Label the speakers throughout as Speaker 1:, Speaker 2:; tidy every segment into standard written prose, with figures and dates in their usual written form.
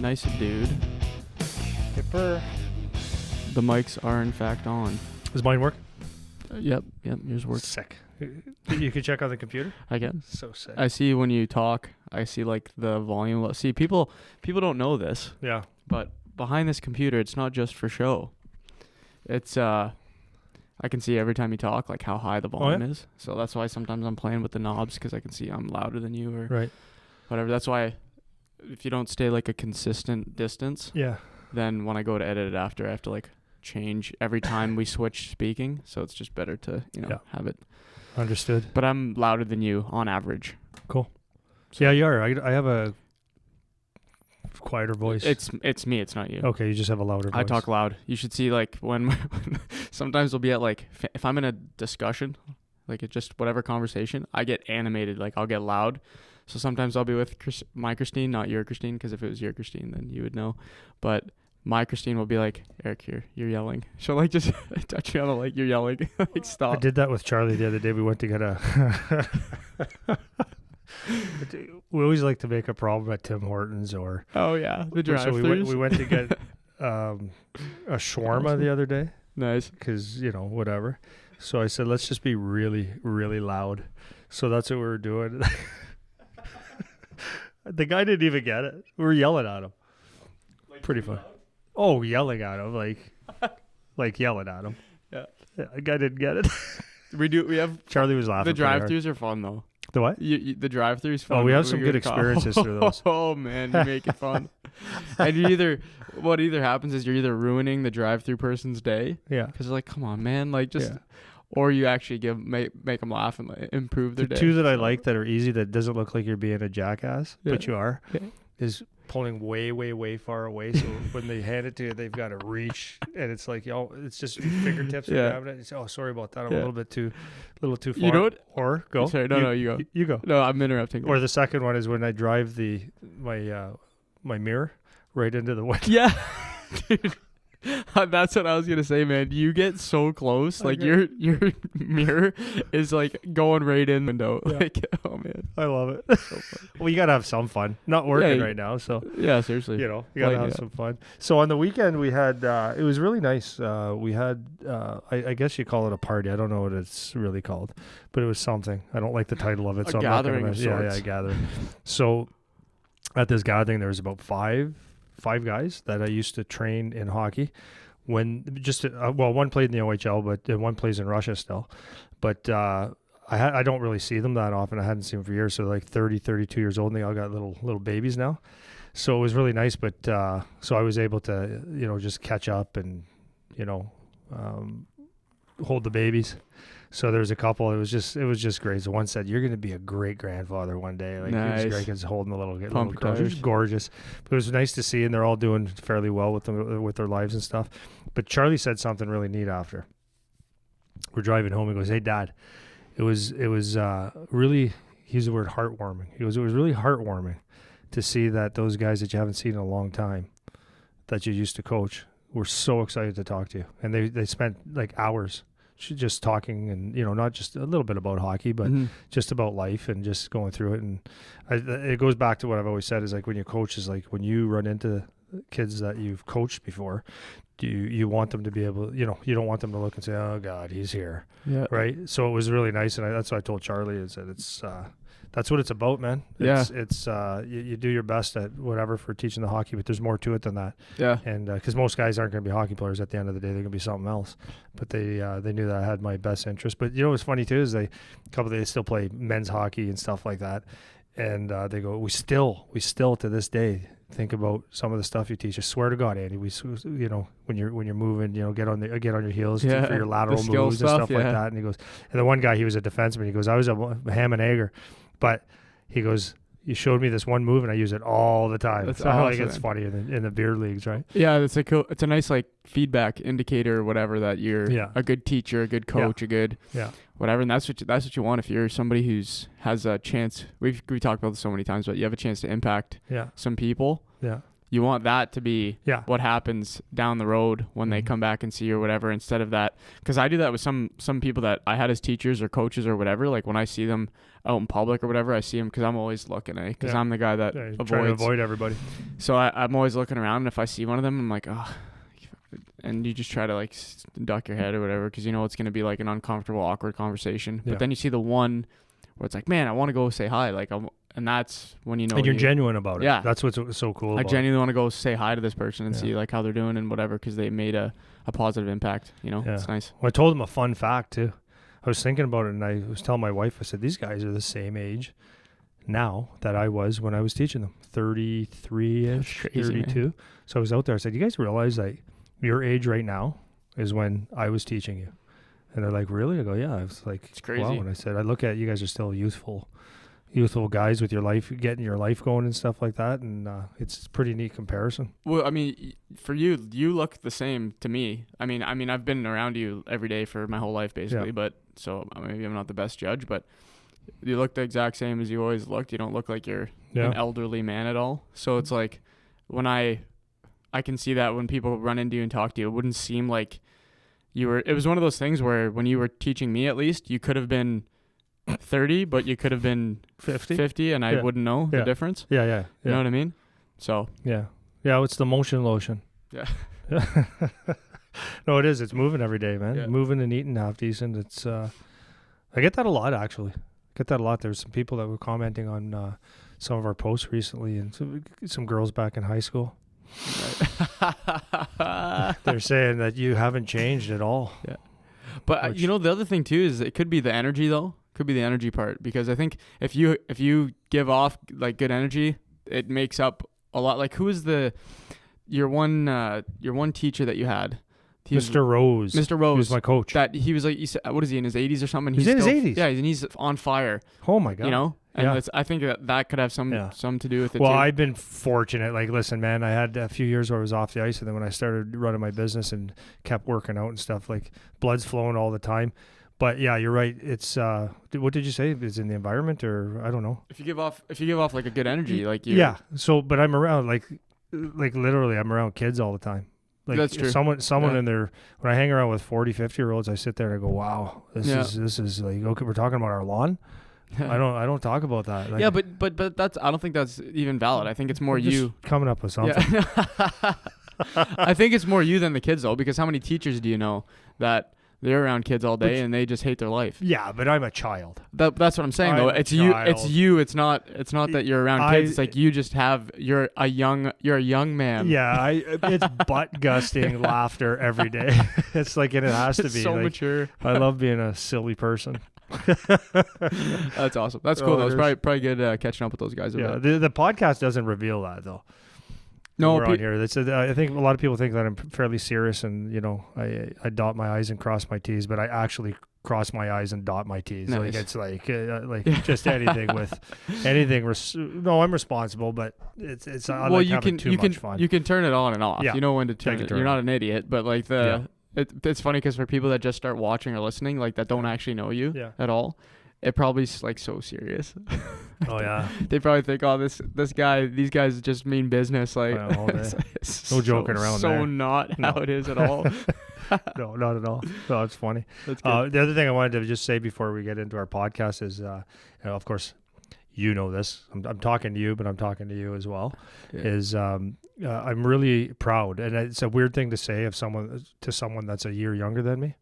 Speaker 1: Nice dude.
Speaker 2: Yipper.
Speaker 1: The mics are in fact on.
Speaker 2: Does mine work?
Speaker 1: Yep. Yours works.
Speaker 2: Sick. You can check on the computer?
Speaker 1: I can.
Speaker 2: So sick.
Speaker 1: I see when you talk, I see like the volume. See, people don't know this,
Speaker 2: Yeah.
Speaker 1: but behind this computer, it's not just for show. It's I can see every time you talk like how high the volume is. So that's why sometimes I'm playing with the knobs because I can see I'm louder than you or
Speaker 2: Right.
Speaker 1: whatever. That's why if you don't stay like a consistent distance,
Speaker 2: Yeah.
Speaker 1: then when I go to edit it after, I have to like change every time we switch speaking. So it's just better to have it.
Speaker 2: Understood.
Speaker 1: But I'm louder than you on average.
Speaker 2: Cool. So yeah, you are. I have a quieter voice.
Speaker 1: It's me. It's not you.
Speaker 2: Okay, you just have a louder voice.
Speaker 1: I talk loud. You should see like when sometimes we'll be at like if I'm in a discussion, like it just whatever conversation, I get animated. Like I'll get loud. So sometimes I'll be with my Christine, not your Christine, because if it was your Christine, then you would know. But my Christine will be like, Eric, you're yelling. She'll like just touch me on the like, you're yelling. Like stop.
Speaker 2: I did that with Charlie the other day. We went to get a. We always like to make a problem at Tim Hortons or.
Speaker 1: Oh yeah, the drive-thrus.
Speaker 2: So we went to get a shawarma the other day.
Speaker 1: Nice.
Speaker 2: Because whatever. So I said, let's just be really, really loud. So that's what we were doing. The guy didn't even get it. We were yelling at him.
Speaker 1: Like
Speaker 2: pretty fun. Oh, yelling at him, like yelling at him.
Speaker 1: Yeah.
Speaker 2: The guy didn't get it.
Speaker 1: We have
Speaker 2: Charlie was laughing.
Speaker 1: The drive-thrus are fun though.
Speaker 2: The what?
Speaker 1: The drive-thrus fun.
Speaker 2: Oh, we have some good experiences through those.
Speaker 1: Oh man, you make it fun. And what either happens is you're either ruining the drive-thru person's day.
Speaker 2: Yeah.
Speaker 1: Because they're like, come on, man, like just. Yeah. Or you actually make them laugh and like, improve their day.
Speaker 2: The two that I like that are easy that doesn't look like you're being a jackass, but you are, is pulling way, way, way far away. So when they hand it to you, they've got to reach, and it's like, it's just your fingertips are grabbing it. You say, oh, sorry about that. I'm a little too far.
Speaker 1: You know what?
Speaker 2: Or go.
Speaker 1: Sorry, no, you go.
Speaker 2: You go.
Speaker 1: No, I'm interrupting.
Speaker 2: Or the second one is when I drive my mirror right into the window.
Speaker 1: Yeah, dude. That's what I was gonna say, man. You get so close, like your mirror is like going right in the window. Yeah. Like, oh man,
Speaker 2: I love it. So fun. Well, you gotta have some fun. Not working right now, so
Speaker 1: yeah, seriously.
Speaker 2: You gotta have some fun. So on the weekend we had it was really nice. We had I guess you call it a party. I don't know what it's really called, but it was something. I don't like the title of it, so I'm not gonna mention. Yeah, gathering. So at this gathering, there was about five guys that I used to train in hockey. When one played in the OHL, but one plays in Russia still. But I don't really see them that often. I hadn't seen them for years. So like 30, 32 years old, and they all got little babies now. So it was really nice. But so I was able to just catch up and hold the babies. So there's a couple. It was just great. So one said, "You're going to be a great grandfather one day." Like
Speaker 1: nice.
Speaker 2: He was great kids holding the little girls. It was gorgeous. But it was nice to see, and they're all doing fairly well with their lives and stuff. But Charlie said something really neat after. We're driving home. He goes, "Hey, Dad, it was really." He used the word heartwarming. He goes, "It was really heartwarming to see that those guys that you haven't seen in a long time, that you used to coach, were so excited to talk to you, and they spent like hours." Just talking and not just a little bit about hockey, but just about life and just going through it. And it goes back to what I've always said is like when you coach is like when you run into kids that you've coached before, you want them to be able, you don't want them to look and say, oh God, he's here.
Speaker 1: Yeah.
Speaker 2: Right. So it was really nice. And that's what I told Charlie is that it's, that's what it's about, man. It's you do your best at whatever for teaching the hockey, but there's more to it than that.
Speaker 1: Yeah.
Speaker 2: And because most guys aren't going to be hockey players at the end of the day, they're going to be something else. But they knew that I had my best interest. But what's funny too is they still play men's hockey and stuff like that, and they go, we still to this day think about some of the stuff you teach. I swear to God, Andy, when you're moving, get on your heels for your lateral moves and stuff like that. And he goes, and the one guy, he was a defenseman. He goes, I was a ham and egger. But he goes, you showed me this one move and I use it all the time.
Speaker 1: That's
Speaker 2: so
Speaker 1: awesome,
Speaker 2: I think it's funny in the beer leagues, right?
Speaker 1: Yeah, it's a nice like feedback indicator or whatever that you're a good teacher, a good coach, a good whatever. And that's what you want if you're somebody who's has a chance. We talked about this so many times, but you have a chance to impact some people.
Speaker 2: Yeah.
Speaker 1: You want that to be what happens down the road when they come back and see you or whatever, instead of that. Because I do that with some people that I had as teachers or coaches or whatever. Like when I see them out in public or whatever, I see them because I'm always looking, because I'm the guy that avoids.
Speaker 2: Trying to avoid everybody.
Speaker 1: So I'm always looking around, and if I see one of them, I'm like, oh. And you just try to like duck your head or whatever, because you know it's going to be like an uncomfortable, awkward conversation. But then you see the one where it's like, man, I want to go say hi. Like, and that's when you know.
Speaker 2: And you're genuine about it.
Speaker 1: Yeah.
Speaker 2: That's what's so cool about it.
Speaker 1: I genuinely want to go say hi to this person and see like how they're doing and whatever, because they made a positive impact. You know, it's nice.
Speaker 2: Well, I told them a fun fact too. I was thinking about it, and I was telling my wife, I said, these guys are the same age now that I was when I was teaching them, 33-ish, 32. Man. So I was out there. I said, you guys realize that your age right now is when I was teaching you? And they're like, really? I go, yeah. I was like,
Speaker 1: it's crazy.
Speaker 2: Wow. And I said, I look at you guys are still youthful guys with your life, getting your life going and stuff like that. And it's a pretty neat comparison.
Speaker 1: Well, I mean, for you look the same to me. I mean, I've been around you every day for my whole life basically, but so maybe I'm not the best judge, but you look the exact same as you always looked. You don't look like you're an elderly man at all. So it's like when I can see that when people run into you and talk to you, it wouldn't seem like it was one of those things where when you were teaching me, at least, you could have been 30, but you could have been 50 and I wouldn't know the difference.
Speaker 2: Yeah.
Speaker 1: You know what I mean? So.
Speaker 2: Yeah, it's the motion lotion.
Speaker 1: Yeah.
Speaker 2: No, it is. It's moving every day, man. Yeah. Moving and eating half decent. It's, I get that a lot, actually. There's some people that were commenting on some of our posts recently, and some girls back in high school. Right. They're saying that you haven't changed at all. Yeah.
Speaker 1: But the other thing too is it could be the energy though. Could be the energy part, because I think if you give off like good energy, it makes up a lot. Like who is your one teacher that you had?
Speaker 2: Mr. Rose.
Speaker 1: Mr. Rose.
Speaker 2: He was my coach.
Speaker 1: That he was like, what is he in his 80s or something?
Speaker 2: He's in his 80s.
Speaker 1: Yeah, and he's on fire.
Speaker 2: Oh my God.
Speaker 1: You know? And I think that could have some to do with it.
Speaker 2: Well,
Speaker 1: too.
Speaker 2: I've been fortunate. Like, listen, man, I had a few years where I was off the ice, and then when I started running my business and kept working out and stuff, like blood's flowing all the time. But yeah, you're right. It's what did you say? Is in the environment, or I don't know.
Speaker 1: If you give off like a good energy, like you.
Speaker 2: Yeah. So, but I'm around like literally, I'm around kids all the time. Like
Speaker 1: that's true.
Speaker 2: Someone in there, when I hang around with 40, 50-year-olds, I sit there and I go, wow, this is like, okay, we're talking about our lawn. I don't talk about that. Like,
Speaker 1: yeah, but that's, I don't think that's even valid. I think it's more you
Speaker 2: coming up with something.
Speaker 1: Yeah. I think it's more you than the kids though, because how many teachers do you know that they're around kids all day and they just hate their life?
Speaker 2: Yeah, but I'm a child.
Speaker 1: That's what I'm saying though. It's you. It's not that you're around kids. It's like you're a young man.
Speaker 2: Yeah, it's butt gusting laughter every day. It's like, and it has to be
Speaker 1: so
Speaker 2: like,
Speaker 1: mature.
Speaker 2: I love being a silly person.
Speaker 1: That's awesome. That's cool. That was probably good catching up with those guys.
Speaker 2: Yeah, the podcast doesn't reveal that though.
Speaker 1: No,
Speaker 2: we're on here. I think a lot of people think that I'm fairly serious, and I dot my I's and cross my T's, but I actually cross my I's and dot my T's. Nice. Like it's just anything with anything. No, I'm responsible, but it's I like having too much fun.
Speaker 1: You can turn it on and off.
Speaker 2: Yeah.
Speaker 1: You know when to turn it. You're not an idiot, but like it's funny because for people that just start watching or listening, like that don't actually know you at all, it probably is like so serious.
Speaker 2: Oh yeah.
Speaker 1: They probably think, oh, these guys just mean business. Like
Speaker 2: all day. No joking around there.
Speaker 1: So not how it is at all.
Speaker 2: No, not at all. No, it's funny. That's good. The other thing I wanted to just say before we get into our podcast is, of course, you know this. I'm talking to you, but I'm talking to you as well. Yeah. Is I'm really proud, and it's a weird thing to say to someone that's a year younger than me,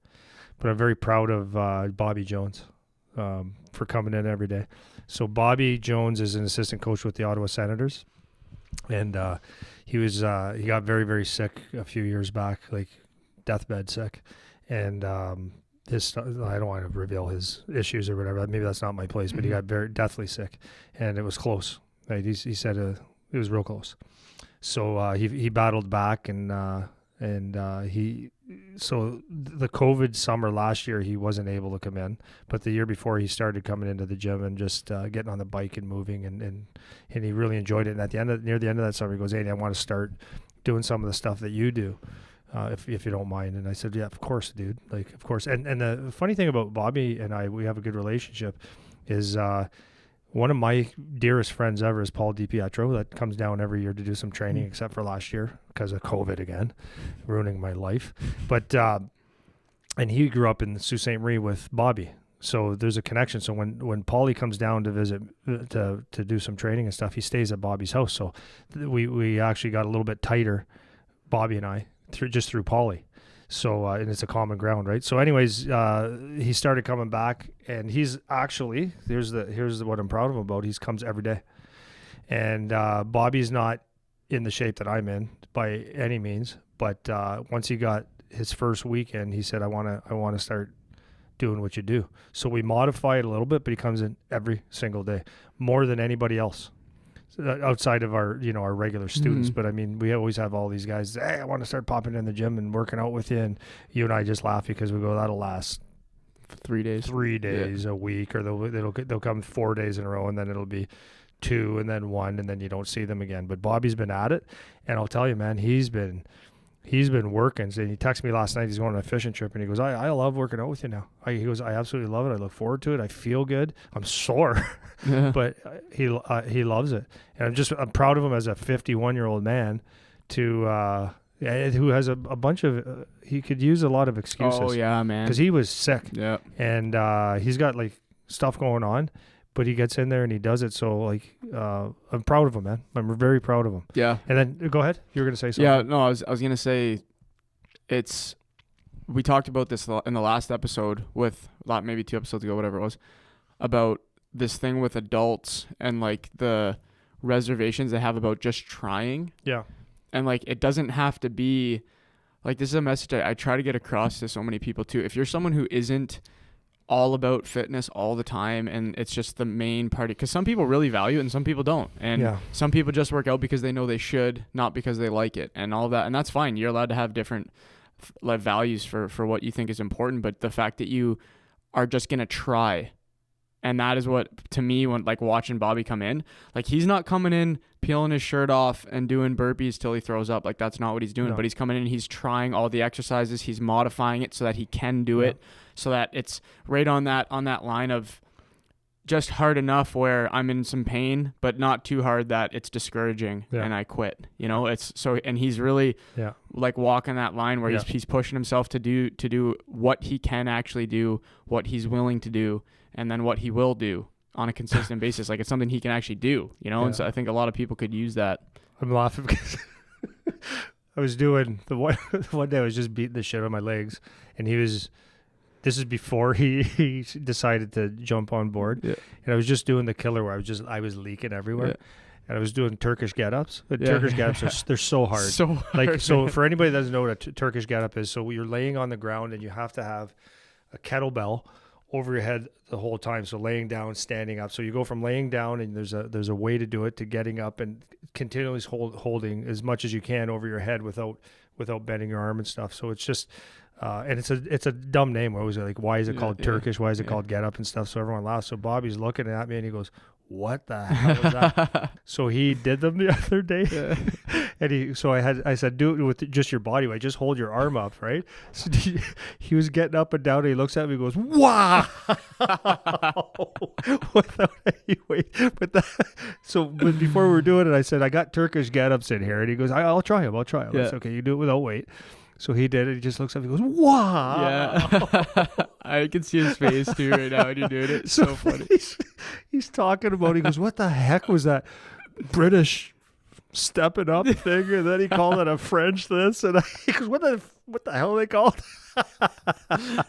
Speaker 2: but I'm very proud of Bobby Jones for coming in every day. So Bobby Jones is an assistant coach with the Ottawa Senators, and he got very, very sick a few years back, like deathbed sick, and I don't want to reveal his issues or whatever. Maybe that's not my place, but he got very deathly sick, and it was close. Right? He said it was real close. So he battled back, so the COVID summer last year, he wasn't able to come in, but the year before he started coming into the gym and just getting on the bike and moving, and he really enjoyed it. And near the end of that summer, he goes, "Hey, I want to start doing some of the stuff that you do, if you don't mind." And I said, "Yeah, of course, dude. Like, of course." And the funny thing about Bobby and I, we have a good relationship, is One of my dearest friends ever is Paul DiPietro, that comes down every year to do some training, except for last year because of COVID again, ruining my life. But and he grew up in Sault Ste. Marie with Bobby. So there's a connection. So when Paulie comes down to visit to do some training and stuff, he stays at Bobby's house. So we actually got a little bit tighter, Bobby and I, through Paulie. So and it's a common ground, right? So anyways, he started coming back, and he's actually here's what I'm proud of him about. He comes every day, and Bobby's not in the shape that I'm in by any means. But once he got his first weekend, he said, I want to start doing what you do. So we modify it a little bit, but he comes in every single day, more than anybody else outside of our regular students. But I mean, we always have all these guys, hey, I want to start popping in the gym and working out with you, and you and I just laugh because we go, that'll last
Speaker 1: 3 days
Speaker 2: a week, or they'll come 4 days in a row, and then it'll be 2 and then 1, and then you don't see them again. But Bobby's been at it, and I'll tell you, man, he's been working. So he texted me last night. He's going on a fishing trip, and he goes, I love working out with you now. He goes, I absolutely love it. I look forward to it. I feel good. I'm sore, but he loves it. And I'm proud of him as a 51-year-old man to who has a bunch of he could use a lot of excuses.
Speaker 1: Oh yeah, man.
Speaker 2: Because he was sick.
Speaker 1: Yeah.
Speaker 2: And he's got like stuff going on, but he gets in there and he does it. So like, I'm proud of him, man. I'm very proud of him.
Speaker 1: Yeah.
Speaker 2: And then go ahead. You were going to say something.
Speaker 1: Yeah, no, I was going to say we talked about this in the last episode maybe 2 episodes ago, whatever it was, about this thing with adults and like the reservations they have about just trying.
Speaker 2: Yeah.
Speaker 1: And like, it doesn't have to be like, this is a message I try to get across to so many people too. If you're someone who isn't all about fitness all the time and it's just the main party, because some people really value it and some people don't, and some people just work out because they know they should, not because they like it, and all that, and that's fine. You're allowed to have different values for what you think is important, but the fact that you are just gonna try, and that is what, to me, when like watching Bobby come in, like he's not coming in peeling his shirt off and doing burpees till he throws up. Like that's not what he's doing. But he's coming in and he's trying all the exercises. He's modifying it so that he can do it, so that it's right on that line of just hard enough where I'm in some pain, but not too hard that it's discouraging and I quit. It's so, and he's really like walking that line where he's pushing himself to do what he can actually do, what he's willing to do, and then what he will do on a consistent basis. Like it's something he can actually do, and so I think a lot of people could use that.
Speaker 2: I'm laughing because I was doing one day I was just beating the shit out of my legs, and this is before he decided to jump on board. Yeah. And I was just doing the killer where I was leaking everywhere. Yeah. And I was doing Turkish Get-Ups. But Turkish Get-Ups they're so hard. So hard. So for anybody that doesn't know what a Turkish Get-Up is, so you're laying on the ground and you have to have a kettlebell over your head the whole time. So laying down, standing up. So you go from laying down, and there's a way to do it, to getting up and continually holding as much as you can over your head without bending your arm and stuff. So it's just and it's a dumb name. I was like, why is it called Turkish? Why is it called Get Up and stuff? So everyone laughs. So Bobby's looking at me and he goes, what the hell is that? So he did them the other day. And I said, do it with just your body weight. Just hold your arm up, right? So he was getting up and down, and he looks at me and goes, wow. Without any weight. So before we were doing it, I said, I got Turkish Get-Ups in here. And he goes, I'll try them. Yeah. It's okay. You do it without weight. So he did it. He just looks up and goes, wow.
Speaker 1: Yeah. I can see his face too right now when you're doing it. It's so funny.
Speaker 2: He's talking about, he goes, what the heck was that British stepping up thing? And then he called it a French this. And he goes, what the hell are they called?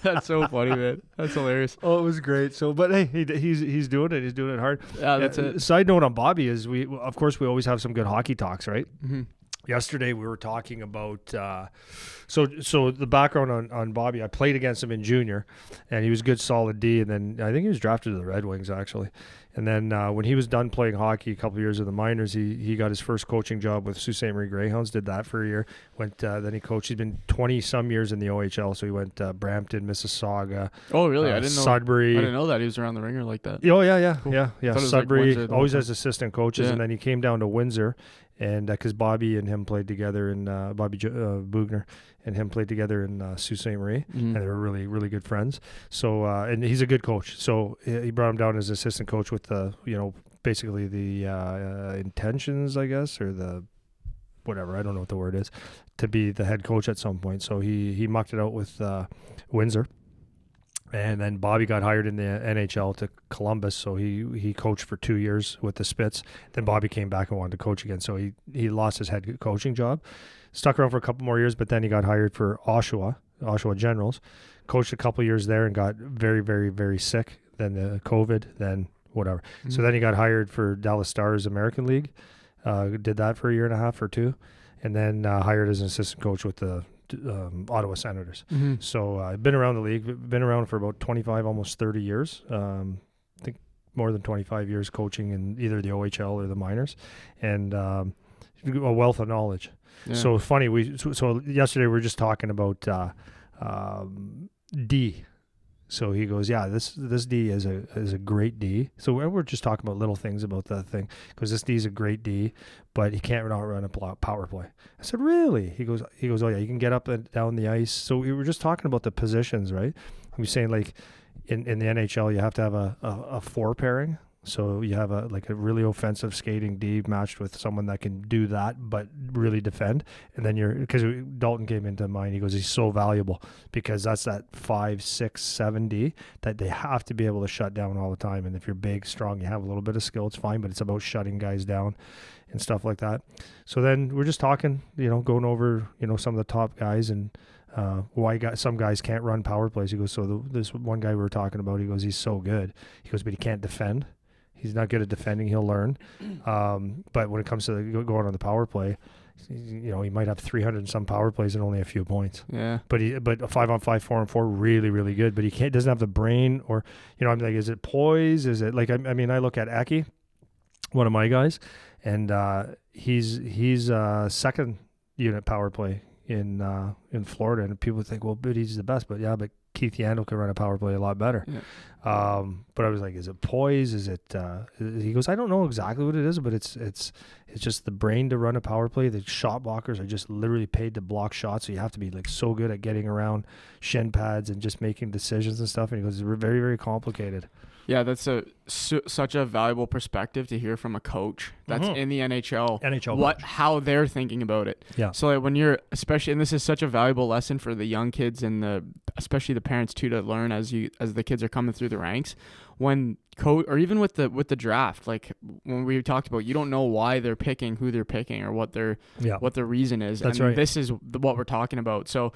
Speaker 1: That's so funny, man. That's hilarious.
Speaker 2: Oh, it was great. So, but hey, he's doing it. He's doing it hard.
Speaker 1: Yeah, that's it.
Speaker 2: Side note on Bobby is we always have some good hockey talks, right?
Speaker 1: Mm-hmm.
Speaker 2: Yesterday we were talking about so the background on Bobby. I played against him in junior, and he was good, solid D. And then I think he was drafted to the Red Wings actually. And then when he was done playing hockey, a couple of years in the minors, he got his first coaching job with Sault Ste. Marie Greyhounds. Did that for a year. Then he coached. He's been 20 some years in the OHL. So he went Brampton, Mississauga.
Speaker 1: Oh really? I didn't know.
Speaker 2: Sudbury.
Speaker 1: I didn't know that he was around the ringer like that.
Speaker 2: Oh yeah,
Speaker 1: cool.
Speaker 2: yeah. Sudbury, like always as assistant coaches, and then he came down to Windsor. And because Bobby and him played together in Bobby Bugner and him played together in Sault Ste. Marie, and they were really, really good friends. So and he's a good coach. So he brought him down as assistant coach with with the, basically the intentions, I guess, or the whatever, I don't know what the word is, to be the head coach at some point. So he mucked it out with Windsor. And then Bobby got hired in the NHL to Columbus, so he coached for 2 years with the Spits. Then Bobby came back and wanted to coach again, so he lost his head coaching job. Stuck around for a couple more years, but then he got hired for Oshawa Generals. Coached a couple years there and got very, very, very sick. Then the COVID, then whatever. Mm-hmm. So then he got hired for Dallas Stars American League. Did that for a year and a half or two, and then hired as an assistant coach with the Ottawa Senators. Mm-hmm. So I've been around the league, been around for about 25, almost 30 years. I think more than 25 years coaching in either the OHL or the minors, and a wealth of knowledge. Yeah. So funny, so yesterday we were just talking about D. So he goes, yeah, this D is a great D. So we're just talking about little things about that thing, because this D is a great D, but he can't not run a power play. I said, really? He goes, oh yeah, you can get up and down the ice. So we were just talking about the positions, right? I'm saying, like, in the NHL, you have to have a four pairing. So you have a really offensive skating D matched with someone that can do that but really defend. And then because Dalton came into mind, he goes, he's so valuable because that's that 5, 6, 7 D that they have to be able to shut down all the time. And if you're big, strong, you have a little bit of skill, it's fine, but it's about shutting guys down and stuff like that. So then we're just talking, going over, some of the top guys and why some guys can't run power plays. He goes, so this one guy we were talking about, he goes, he's so good. He goes, but he can't defend. He's not good at defending. He'll learn. But when it comes to going on the power play, he might have 300 and some power plays and only a few points. Yeah. But a 5-on-5, 4-on-4, really, really good. But he doesn't have the brain, or, I'm like, is it poise? Is it like, I mean, I look at Aki, one of my guys, and he's second unit power play in Florida, and people think, well, but he's the best. But Keith Yandel can run a power play a lot better. Yeah. But I was like, is it poise? Is it, he goes, I don't know exactly what it is, but it's just the brain to run a power play. The shot blockers are just literally paid to block shots. So you have to be like so good at getting around shin pads and just making decisions and stuff. And he goes, it's very, very complicated.
Speaker 1: Yeah, that's such a valuable perspective to hear from a coach that's in the NHL. How they're thinking about it. Yeah. So like when you're especially, and this is such a valuable lesson for the young kids and especially the parents too, to learn as the kids are coming through the ranks. When or even with the draft, like when we talked about, you don't know why they're picking who they're picking or what their reason is.
Speaker 2: That's
Speaker 1: and
Speaker 2: right.
Speaker 1: This is what we're talking about. So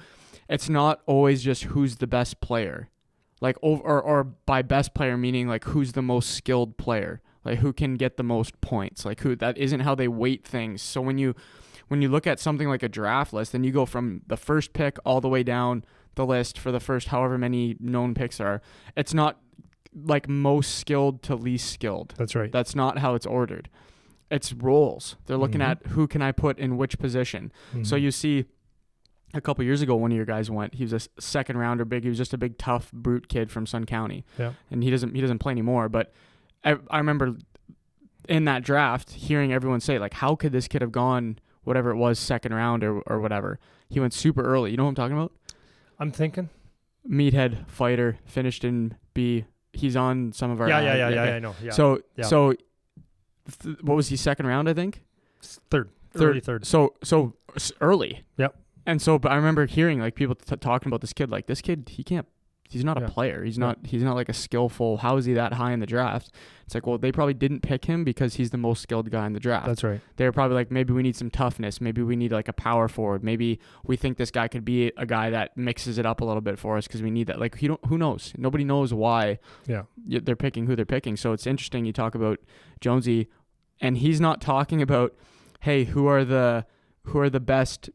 Speaker 1: it's not always just who's the best player. Like, or by best player meaning like who's the most skilled player, like who can get the most points, like that isn't how they weight things. So when you look at something like a draft list, then you go from the first pick all the way down the list for the first however many known picks are. It's not like most skilled to least skilled.
Speaker 2: That's right.
Speaker 1: That's not how it's ordered. It's roles. They're looking at who can I put in which position. So you see, a couple years ago, one of your guys went. He was a second rounder, big. He was just a big, tough, brute kid from Sun County. Yeah. And he doesn't play anymore. But I remember in that draft hearing everyone say, like, how could this kid have gone whatever it was, second round or whatever? He went super early. You know what I'm talking about?
Speaker 2: I'm thinking.
Speaker 1: Meathead fighter, finished in B. He's on some of our.
Speaker 2: Yeah, I know. Yeah.
Speaker 1: So what was he, second round? I think.
Speaker 2: Third. Early third.
Speaker 1: So early.
Speaker 2: Yep.
Speaker 1: And so, but I remember hearing like people talking about this kid, like this kid, he's not a player. He's not like a skillful. How is he that high in the draft? It's like, well, they probably didn't pick him because he's the most skilled guy in the draft.
Speaker 2: That's right.
Speaker 1: They were probably like, maybe we need some toughness. Maybe we need like a power forward. Maybe we think this guy could be a guy that mixes it up a little bit for us because we need that. Like, who knows? Nobody knows why they're picking who they're picking. So it's interesting. You talk about Jonesy, and he's not talking about, hey, who are the best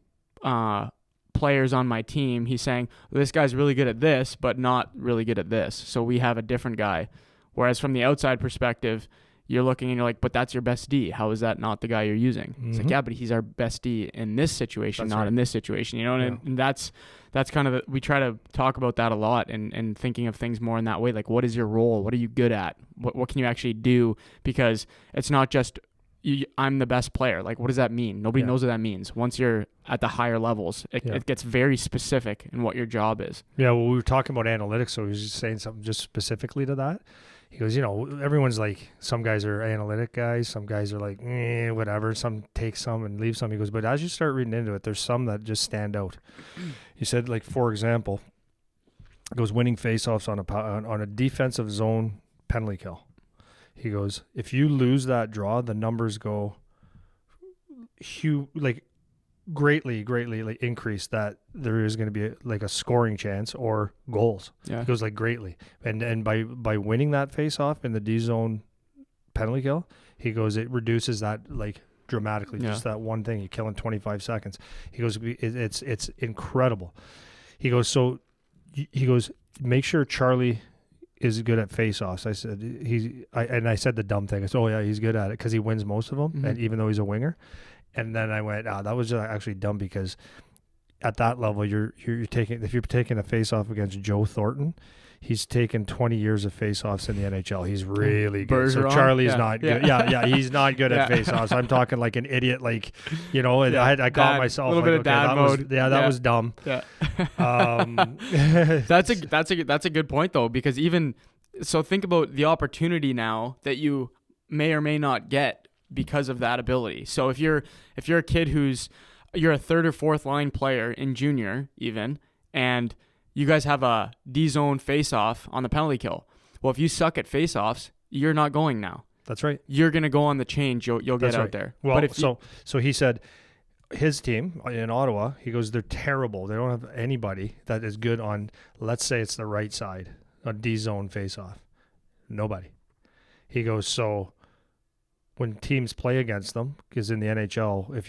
Speaker 1: players on my team. He's saying, well, this guy's really good at this, but not really good at this. So we have a different guy. Whereas from the outside perspective, you're looking and you're like, but that's your best D. How is that not the guy you're using? It's like, yeah, but he's our best D in this situation, that's not right. In this situation, and that's kind of, we try to talk about that a lot and thinking of things more in that way. Like, what is your role? What are you good at? What can you actually do? Because it's not just, I'm the best player. Like, what does that mean? Nobody knows what that means. Once you're at the higher levels, it gets very specific in what your job is.
Speaker 2: Yeah, well, we were talking about analytics, so he was just saying something just specifically to that. He goes, everyone's like, some guys are analytic guys, some guys are like, whatever. Some take some and leave some. He goes, but as you start reading into it, there's some that just stand out. He said, like, for example, he goes, winning faceoffs on a defensive zone penalty kill. He goes, if you lose that draw, the numbers go greatly like increase that there is going to be a scoring chance or goals.
Speaker 1: Yeah.
Speaker 2: It goes like greatly. And by winning that face off in the D zone penalty kill, he goes, it reduces that like dramatically.
Speaker 1: Yeah.
Speaker 2: Just that one thing you kill in 25 seconds. He goes, it's incredible. He goes, make sure Charlie is good at face-offs. I said I said the dumb thing. I said, oh yeah, he's good at it because he wins most of them,
Speaker 1: Mm-hmm.
Speaker 2: and even though he's a winger. And then I went, that was actually dumb because at that level, you're taking, if you're taking a face-off against Joe Thornton, he's taken 20 years of face-offs in the NHL. He's really good.
Speaker 1: Bergeron?
Speaker 2: So Charlie's not good. Yeah, he's not good at face-offs. I'm talking like an idiot, like, I caught myself.
Speaker 1: A little bit of dad mode.
Speaker 2: That was dumb.
Speaker 1: Yeah. That's a good point though, because so think about the opportunity now that you may or may not get because of that ability. So if you're a kid you're a third or fourth line player in junior even, and you guys have a D zone face off on the penalty kill. Well, if you suck at face offs, you're not going now.
Speaker 2: That's right.
Speaker 1: You're going to go on the change. You'll get out there.
Speaker 2: Well,
Speaker 1: but
Speaker 2: so he said his team in Ottawa, he goes, they're terrible. They don't have anybody that is good on, let's say it's the right side, a D zone face off. Nobody. He goes, so when teams play against them, because in the NHL, if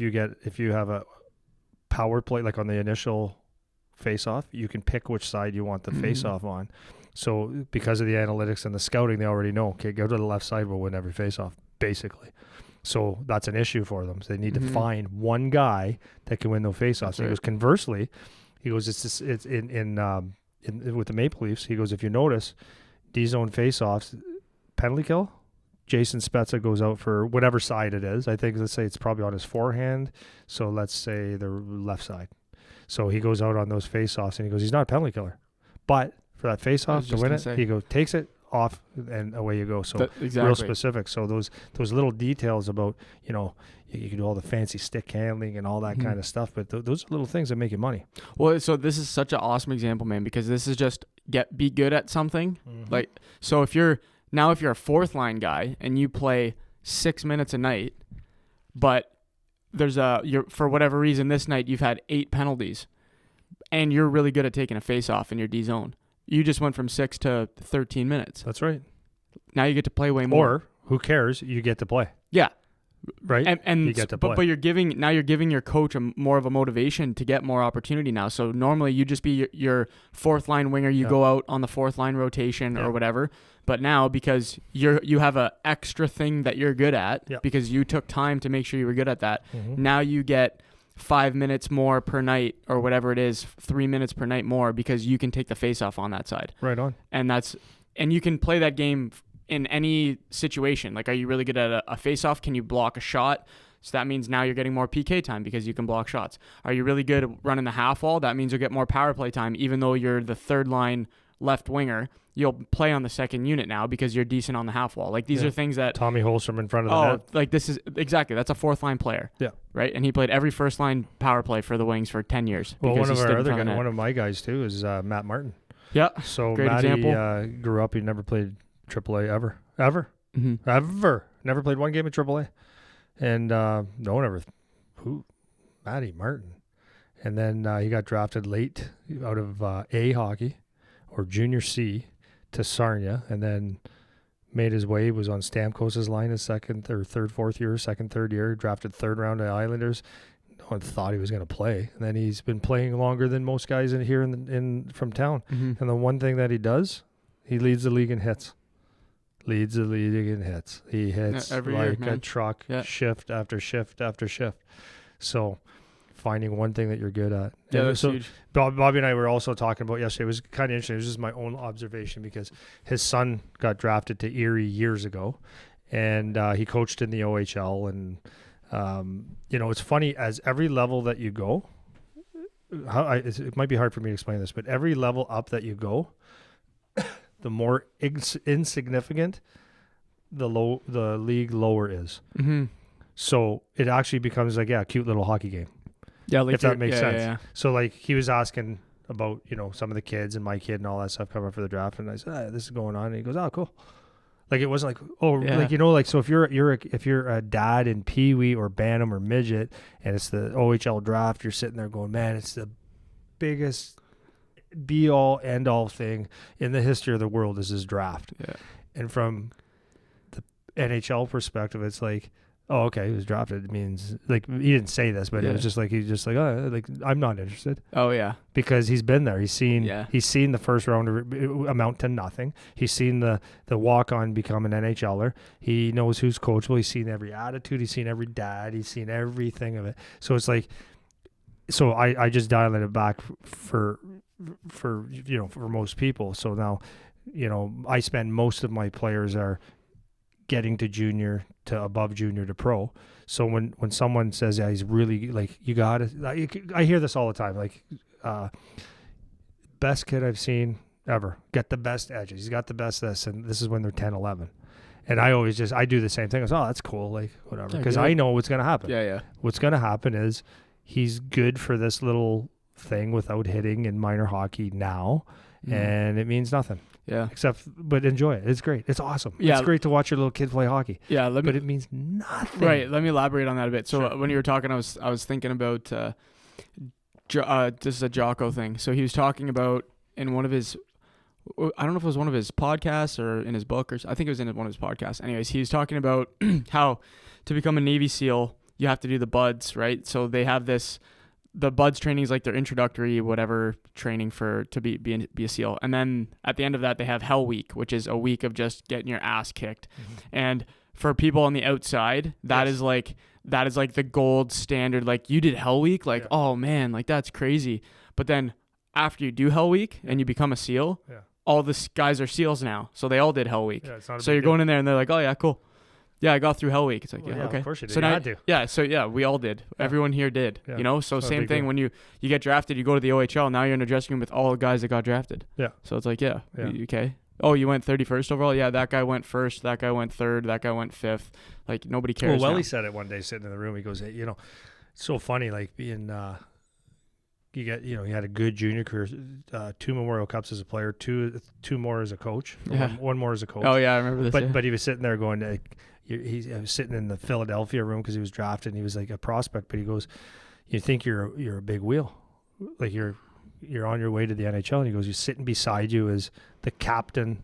Speaker 2: you have a power play, like on the initial face-off, you can pick which side you want the face-off on. So because of the analytics and the scouting, they already know, okay, go to the left side, we'll win every face-off, basically. So that's an issue for them. So they need to find one guy that can win those face-offs. He goes, conversely, he goes, it's in with the Maple Leafs, he goes, if you notice, D-zone face-offs, penalty kill, Jason Spezza goes out for whatever side it is. I think, let's say it's probably on his forehand. So let's say the left side. So he goes out on those face-offs and he goes, he's not a penalty killer. But for that face-off to win it, he goes, takes it off and away you go. So real specific. So those little details about, you can do all the fancy stick handling and all that kind of stuff. But those are little things that make you money.
Speaker 1: Well, so this is such an awesome example, man, because this is just be good at something. Like, so if you're a fourth line guy and you play 6 minutes a night, but for whatever reason this night you've had 8 penalties and you're really good at taking a face off in your D zone. You just went from 6 to 13 minutes.
Speaker 2: That's right.
Speaker 1: Now you get to play way more.
Speaker 2: Or who cares? You get to play.
Speaker 1: Yeah.
Speaker 2: Right.
Speaker 1: And
Speaker 2: you get to play.
Speaker 1: But you're giving your coach more of a motivation to get more opportunity now. So normally you just be your fourth line winger, you go out on the fourth line rotation or whatever. But now, because you have a extra thing that you're good at, because you took time to make sure you were good at that, now you get 5 minutes more per night or whatever it is, 3 minutes per night more, because you can take the face off on that side.
Speaker 2: Right on.
Speaker 1: And you can play that game in any situation. Like, are you really good at a face off? Can you block a shot? So that means now you're getting more PK time because you can block shots. Are you really good at running the half wall? That means you'll get more power play time, even though you're the third line left winger. You'll play on the second unit now because you're decent on the half wall. Like, these are things that
Speaker 2: Tommy Holstrom in front of the net.
Speaker 1: Like, this is exactly, that's a fourth line player. Yeah. Right. And he played every first line power play for the Wings for 10 years.
Speaker 2: Well, one of my guys too is Matt Martin.
Speaker 1: Yeah.
Speaker 2: So
Speaker 1: great
Speaker 2: Matty
Speaker 1: example.
Speaker 2: Grew up. He never played AAA ever. Ever. Never played one game of AAA. And no one ever. Matty Martin. And then he got drafted late out of A hockey or junior C to Sarnia, and then made his way, was on Stamkos's line his third year, drafted third round of Islanders. No one thought he was going to play. And then he's been playing longer than most guys from town. And the one thing that he does, he leads the league in hits. He hits
Speaker 1: every
Speaker 2: like
Speaker 1: year,
Speaker 2: a truck, shift after shift after shift. So finding one thing that you're good at.
Speaker 1: Yeah, that's huge.
Speaker 2: Bobby and I were also talking about yesterday. It was kind of interesting. It was just my own observation because his son got drafted to Erie years ago, and he coached in the OHL. And it's funny, as every level that you go, it might be hard for me to explain this, but every level up that you go, the more insignificant the league lower is.
Speaker 1: Mm-hmm.
Speaker 2: So it actually becomes like, a cute little hockey game.
Speaker 1: Yeah, like
Speaker 2: if that makes sense.
Speaker 1: Yeah.
Speaker 2: So like he was asking about, some of the kids and my kid and all that stuff coming up for the draft, and I said, this is going on, and he goes, oh, cool. Like it wasn't like, so if you're a dad in Pee Wee or Bantam or midget, and it's the OHL draft, you're sitting there going, man, it's the biggest be all end all thing in the history of the world is this draft.
Speaker 1: Yeah.
Speaker 2: And from the NHL perspective, it's like, oh, okay, he was drafted. It means, like, he didn't say this, but it was just like, he's just like, oh, like, I'm not interested.
Speaker 1: Oh, yeah.
Speaker 2: Because he's been there. He's seen the first round amount to nothing. He's seen the walk-on become an NHLer. He knows who's coachable. He's seen every attitude. He's seen every dad. He's seen everything of it. So it's like, so I just dialed it back for most people. So now, I spend most of my players are getting to junior to above junior to pro. So when someone says, yeah, he's really like, you got it. I hear this all the time. Like, best kid I've seen ever. Get the best edges. He's got the best this. And this is when they're 10, 11. And I always I do the same thing. I go, oh, that's cool. Like, whatever. Because I know what's going to happen.
Speaker 1: Yeah.
Speaker 2: What's going to happen is he's good for this little thing without hitting in minor hockey now. And it means nothing. Yeah. But enjoy it. It's great. It's awesome. Yeah. It's great to watch your little kid play hockey.
Speaker 1: Yeah.
Speaker 2: But it means nothing.
Speaker 1: Right. Let me elaborate on that a bit. So when you were talking, I was thinking about this is a Jocko thing. So he was talking about in one of his, I don't know if it was one of his podcasts or in his book, or I think it was in one of his podcasts. Anyways, he was talking about how to become a Navy SEAL, you have to do the BUDS, right? So they have the BUDS training is like their introductory whatever training to be a SEAL. And then at the end of that, they have Hell Week, which is a week of just getting your ass kicked. Mm-hmm. And for people on the outside, that is like the gold standard. Like, you did Hell Week, like, oh man, like that's crazy. But then after you do Hell Week and you become a SEAL, all the guys are SEAls now. So they all did Hell Week. So you're going in there and they're like, oh yeah, cool. Yeah, I got through Hell Week. It's like, okay.
Speaker 2: Of course you did.
Speaker 1: So
Speaker 2: now, do.
Speaker 1: Yeah, so we all did. Yeah. Everyone here did. Yeah. So same thing when you get drafted, you go to the OHL. Now you're in a dressing room with all the guys that got drafted. Yeah. So it's like, okay. Oh, you went 31st overall? Yeah, that guy went first. That guy went third. That guy went fifth. Like, nobody cares.
Speaker 2: Well, Welly said it one day sitting in the room. He goes, hey, it's so funny, like being you had a good junior career, 2 Memorial Cups as a player, two more as a coach, one more as a coach.
Speaker 1: Oh yeah, I remember this.
Speaker 2: But he was sitting there going, he was sitting in the Philadelphia room because he was drafted and he was like a prospect. But he goes, you think you're a big wheel, like you're on your way to the NHL. And he goes, you're sitting beside you as the captain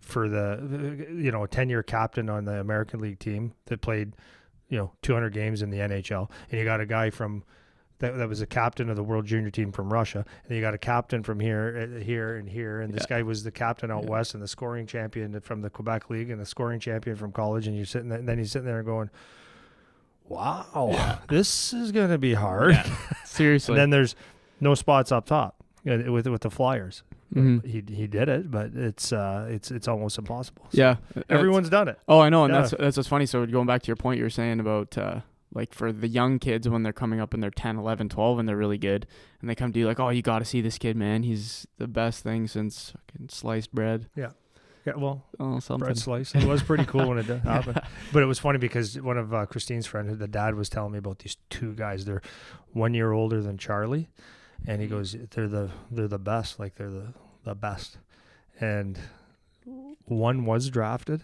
Speaker 2: for a 10-year captain on the American League team that played 200 games in the NHL, and you got a guy from that was a captain of the World Junior team from Russia, and you got a captain from here, and this guy was the captain out west and the scoring champion from the Quebec League and the scoring champion from college, and you're sitting there, and then he's sitting there and going, wow, this is going to be hard. Yeah.
Speaker 1: Seriously.
Speaker 2: And then there's no spots up top with the Flyers. Mm-hmm. He did it, but it's almost impossible. So
Speaker 1: yeah.
Speaker 2: Everyone's done it.
Speaker 1: Oh, I know, and that's what's funny. So going back to your point you were saying about like for the young kids when they're coming up and they're 10, 11, 12 and they're really good and they come to you like, oh, you got to see this kid, man. He's the best thing since fucking sliced bread.
Speaker 2: Yeah. Yeah, well,
Speaker 1: something.
Speaker 2: Bread slice. It was pretty cool when it did happen. But it was funny because one of Christine's friends, the dad, was telling me about these 2 guys. They're 1 year older than Charlie, and he goes, they're the best. Like, they're the best. And one was drafted,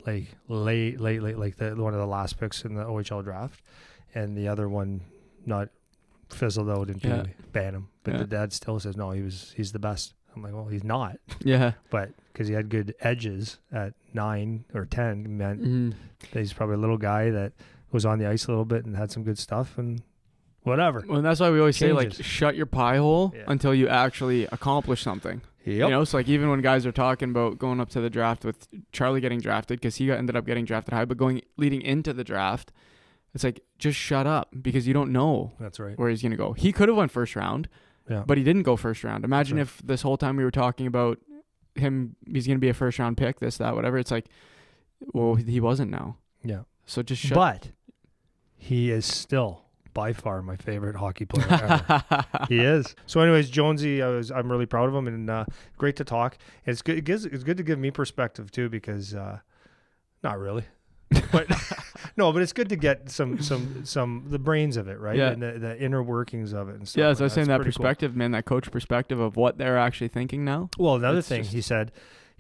Speaker 2: like late, like one of the last picks in the OHL draft, and the other one not fizzled out and banned him. But the dad still says no, he's the best. I'm like, well, he's not. Yeah. But because he had good edges at 9 or 10, meant that he's probably a little guy that was on the ice a little bit and had some good stuff and whatever.
Speaker 1: Well, and that's why we always say, like, shut your pie hole until you actually accomplish something. Yep. So like even when guys are talking about going up to the draft with Charlie getting drafted because he ended up getting drafted high, but leading into the draft, it's like, just shut up because you don't know where he's going to go. He could have went first round. Yeah. But he didn't go first round. Imagine if this whole time we were talking about him, he's going to be a first round pick, this, that, whatever. It's like, well, he wasn't now.
Speaker 2: Yeah.
Speaker 1: So just
Speaker 2: But he is still by far my favorite hockey player ever. He is. So anyways, Jonesy, I'm really proud of him, and great to talk. And it's good. It's good to give me perspective too, because not really, but no, but it's good to get some the brains of it, right?
Speaker 1: Yeah.
Speaker 2: And the inner workings of it and stuff.
Speaker 1: Yeah, so I was saying that perspective,
Speaker 2: cool.
Speaker 1: Man, that coach perspective of what they're actually thinking now.
Speaker 2: Well, another thing he said,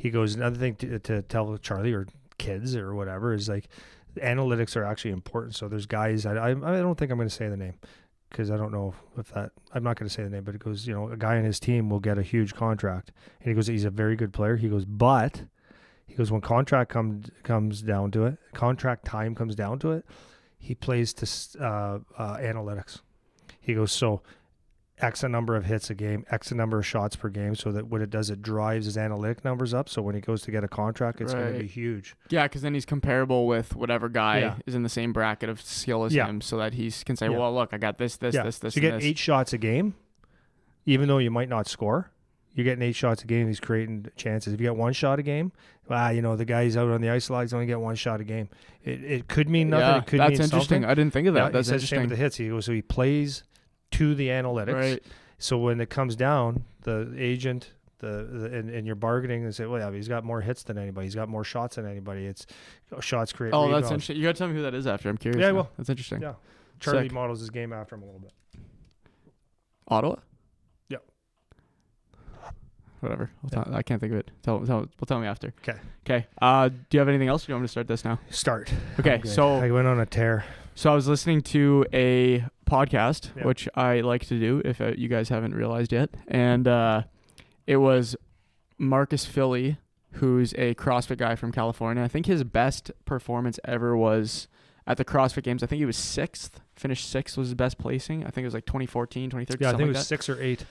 Speaker 2: another thing to tell Charlie or kids or whatever is like, analytics are actually important. So there's guys, I don't think I'm going to say the name, because I don't know if I'm not going to say the name, but it goes, a guy on his team will get a huge contract, and he goes, he's a very good player. He goes, but he goes, when contract comes down to it, contract time comes down to it, he plays to analytics. He goes, so X a number of hits a game, X a number of shots per game, so that what it does, it drives his analytic numbers up. So when he goes to get a contract, it's going to be huge.
Speaker 1: Yeah, because then he's comparable with whatever guy is in the same bracket of skill as him, so that he can say, well, look, I got this, this. So
Speaker 2: you get 8 shots a game, even though you might not score. You're getting 8 shots a game. He's creating chances. If you get 1 shot a game, the guy's out on the ice a lot. He's only get 1 shot a game. It could mean nothing. It could mean
Speaker 1: that's interesting.
Speaker 2: Something.
Speaker 1: I didn't think of that.
Speaker 2: Yeah,
Speaker 1: that's interesting.
Speaker 2: Same with the hits. He goes, so he plays to the analytics.
Speaker 1: Right.
Speaker 2: So when it comes down, the agent, and you're bargaining and say, well, yeah, he's got more hits than anybody. He's got more shots than anybody. It's shots create.
Speaker 1: Oh,
Speaker 2: rebounds.
Speaker 1: That's interesting. You got to tell me who that is after. I'm curious.
Speaker 2: Yeah, well,
Speaker 1: that's interesting.
Speaker 2: Yeah, Charlie models his game after him a little bit.
Speaker 1: Ottawa.
Speaker 2: Yep.
Speaker 1: Whatever. I can't think of it. Tell me after.
Speaker 2: Okay.
Speaker 1: Okay. Do you have anything else? Or do you want me to start this now?
Speaker 2: Start.
Speaker 1: Okay. So
Speaker 2: I went on a tear.
Speaker 1: So I was listening to a podcast, which I like to do if you guys haven't realized yet. And it was Marcus Philly, who's a CrossFit guy from California. I think his best performance ever was at the CrossFit Games. I think he was 6th. Finished 6th was his best placing. I think it was like 2014, 2013.
Speaker 2: Yeah, I think it
Speaker 1: like
Speaker 2: was 6 or 8.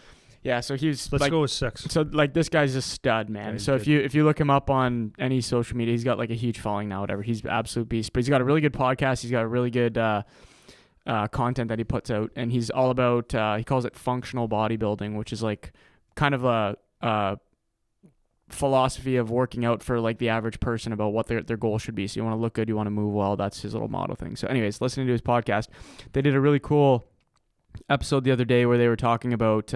Speaker 1: Yeah, so he was.
Speaker 2: Let's go with 6.
Speaker 1: So this guy's a stud, man.
Speaker 2: Yeah,
Speaker 1: so if you look him up on any social media, he's got like a huge following now. Whatever, he's an absolute beast. But he's got a really good podcast. He's got a really good content that he puts out, and he's all about. He calls it functional bodybuilding, which is like kind of a philosophy of working out for like the average person about what their goal should be. So you want to look good, you want to move well. That's his little motto thing. So, anyways, listening to his podcast, they did a really cool episode the other day where they were talking about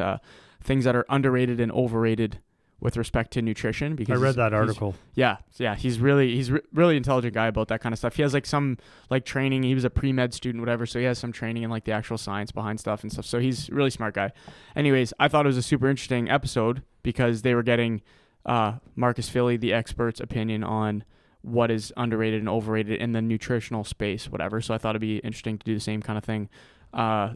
Speaker 1: things that are underrated and overrated with respect to nutrition. Because
Speaker 2: I read that article.
Speaker 1: He's really intelligent guy about that kind of stuff. He has like some like training. He was a pre-med student, whatever. So he has some training in like the actual science behind stuff and stuff. So he's a really smart guy. Anyways, I thought it was a super interesting episode because they were getting Marcus Philly, the expert's opinion on what is underrated and overrated in the nutritional space, whatever. So I thought it'd be interesting to do the same kind of thing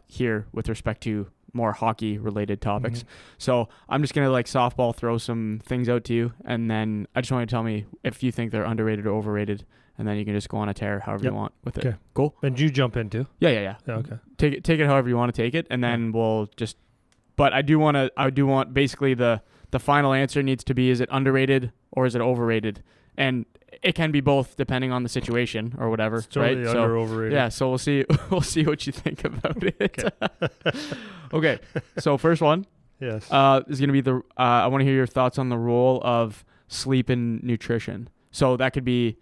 Speaker 1: here with respect to more hockey related topics. Mm-hmm. So I'm just gonna like softball throw some things out to you, and then I just want you to tell me if you think they're underrated or overrated, and then you can just go on a tear however you want with it. Okay,
Speaker 2: cool. And you jump in too?
Speaker 1: Yeah.
Speaker 2: Okay.
Speaker 1: Take it however you want to take it, and then we'll just. But I do want basically the final answer needs to be: is it underrated or is it overrated? And it can be both depending on the situation or whatever,
Speaker 2: it's totally
Speaker 1: right?
Speaker 2: Under overrated.
Speaker 1: Yeah, so we'll see what you think about it. Okay. So first one
Speaker 2: is
Speaker 1: going to be I want to hear your thoughts on the role of sleep in nutrition. So that could be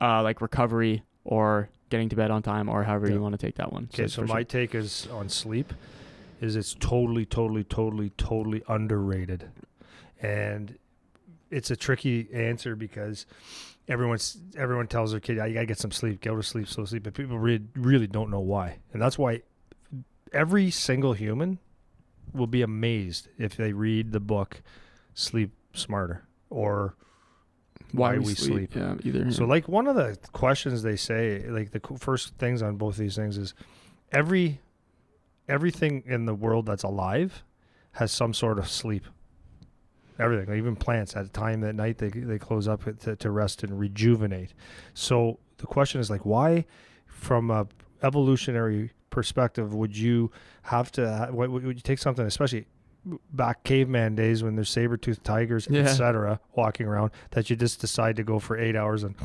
Speaker 1: like recovery or getting to bed on time or however you want to take that one.
Speaker 2: Okay, so my take is on sleep is it's totally underrated. And it's a tricky answer because everyone tells their kid, you gotta get some sleep, go to sleep, so sleep. But people really don't know why. And that's why every single human will be amazed if they read the book Sleep Smarter or Why We Sleep.
Speaker 1: Yeah, either.
Speaker 2: So like one of the questions they say, like the first things on both these things is everything in the world that's alive has some sort of sleep. Everything, like even plants, at a time at night they close up to rest and rejuvenate. So the question is like, why, from a evolutionary perspective, would you have to? Would you take something, especially back caveman days when there's saber-toothed tigers, etc., walking around, that you just decide to go for 8 hours and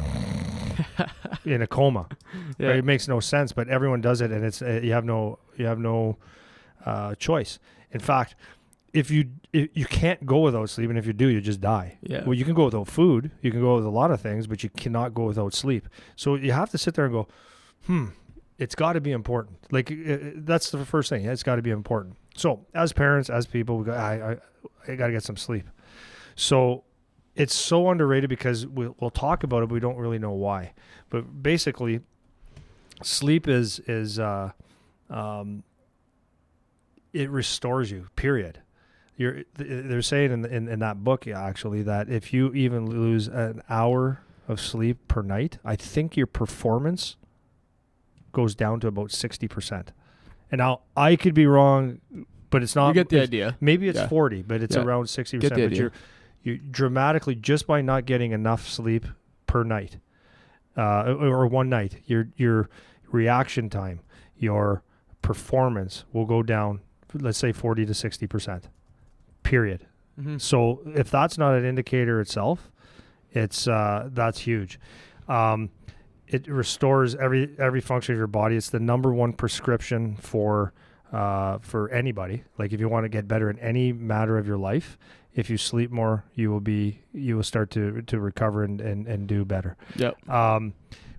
Speaker 2: in a coma? Yeah. Right? It makes no sense, but everyone does it, and it's you have no choice. In fact, if you can't go without sleep, and if you do, you just die.
Speaker 1: Yeah.
Speaker 2: Well, you can go without food, you can go with a lot of things, but you cannot go without sleep. So you have to sit there and go, it's got to be important. Like that's the first thing. It's got to be important. So as parents, as people, we go, I got to get some sleep. So it's so underrated because we'll talk about it, but we don't really know why. But basically, sleep is it restores you. Period. They're saying in that book actually that if you even lose an hour of sleep per night, I think your performance goes down to about 60%. And now I could be wrong, but it's not.
Speaker 1: You get the idea.
Speaker 2: Maybe it's 40, but it's around 60%.
Speaker 1: Get the idea.
Speaker 2: But you dramatically, just by not getting enough sleep per night, or one night, your reaction time, your performance will go down, let's say 40 to 60%. Period. Mm-hmm. So if that's not an indicator itself, it's that's huge. It restores every function of your body. It's the number one prescription for anybody. Like if you want to get better in any matter of your life, if you sleep more, you will start to recover and do better.
Speaker 1: Yep.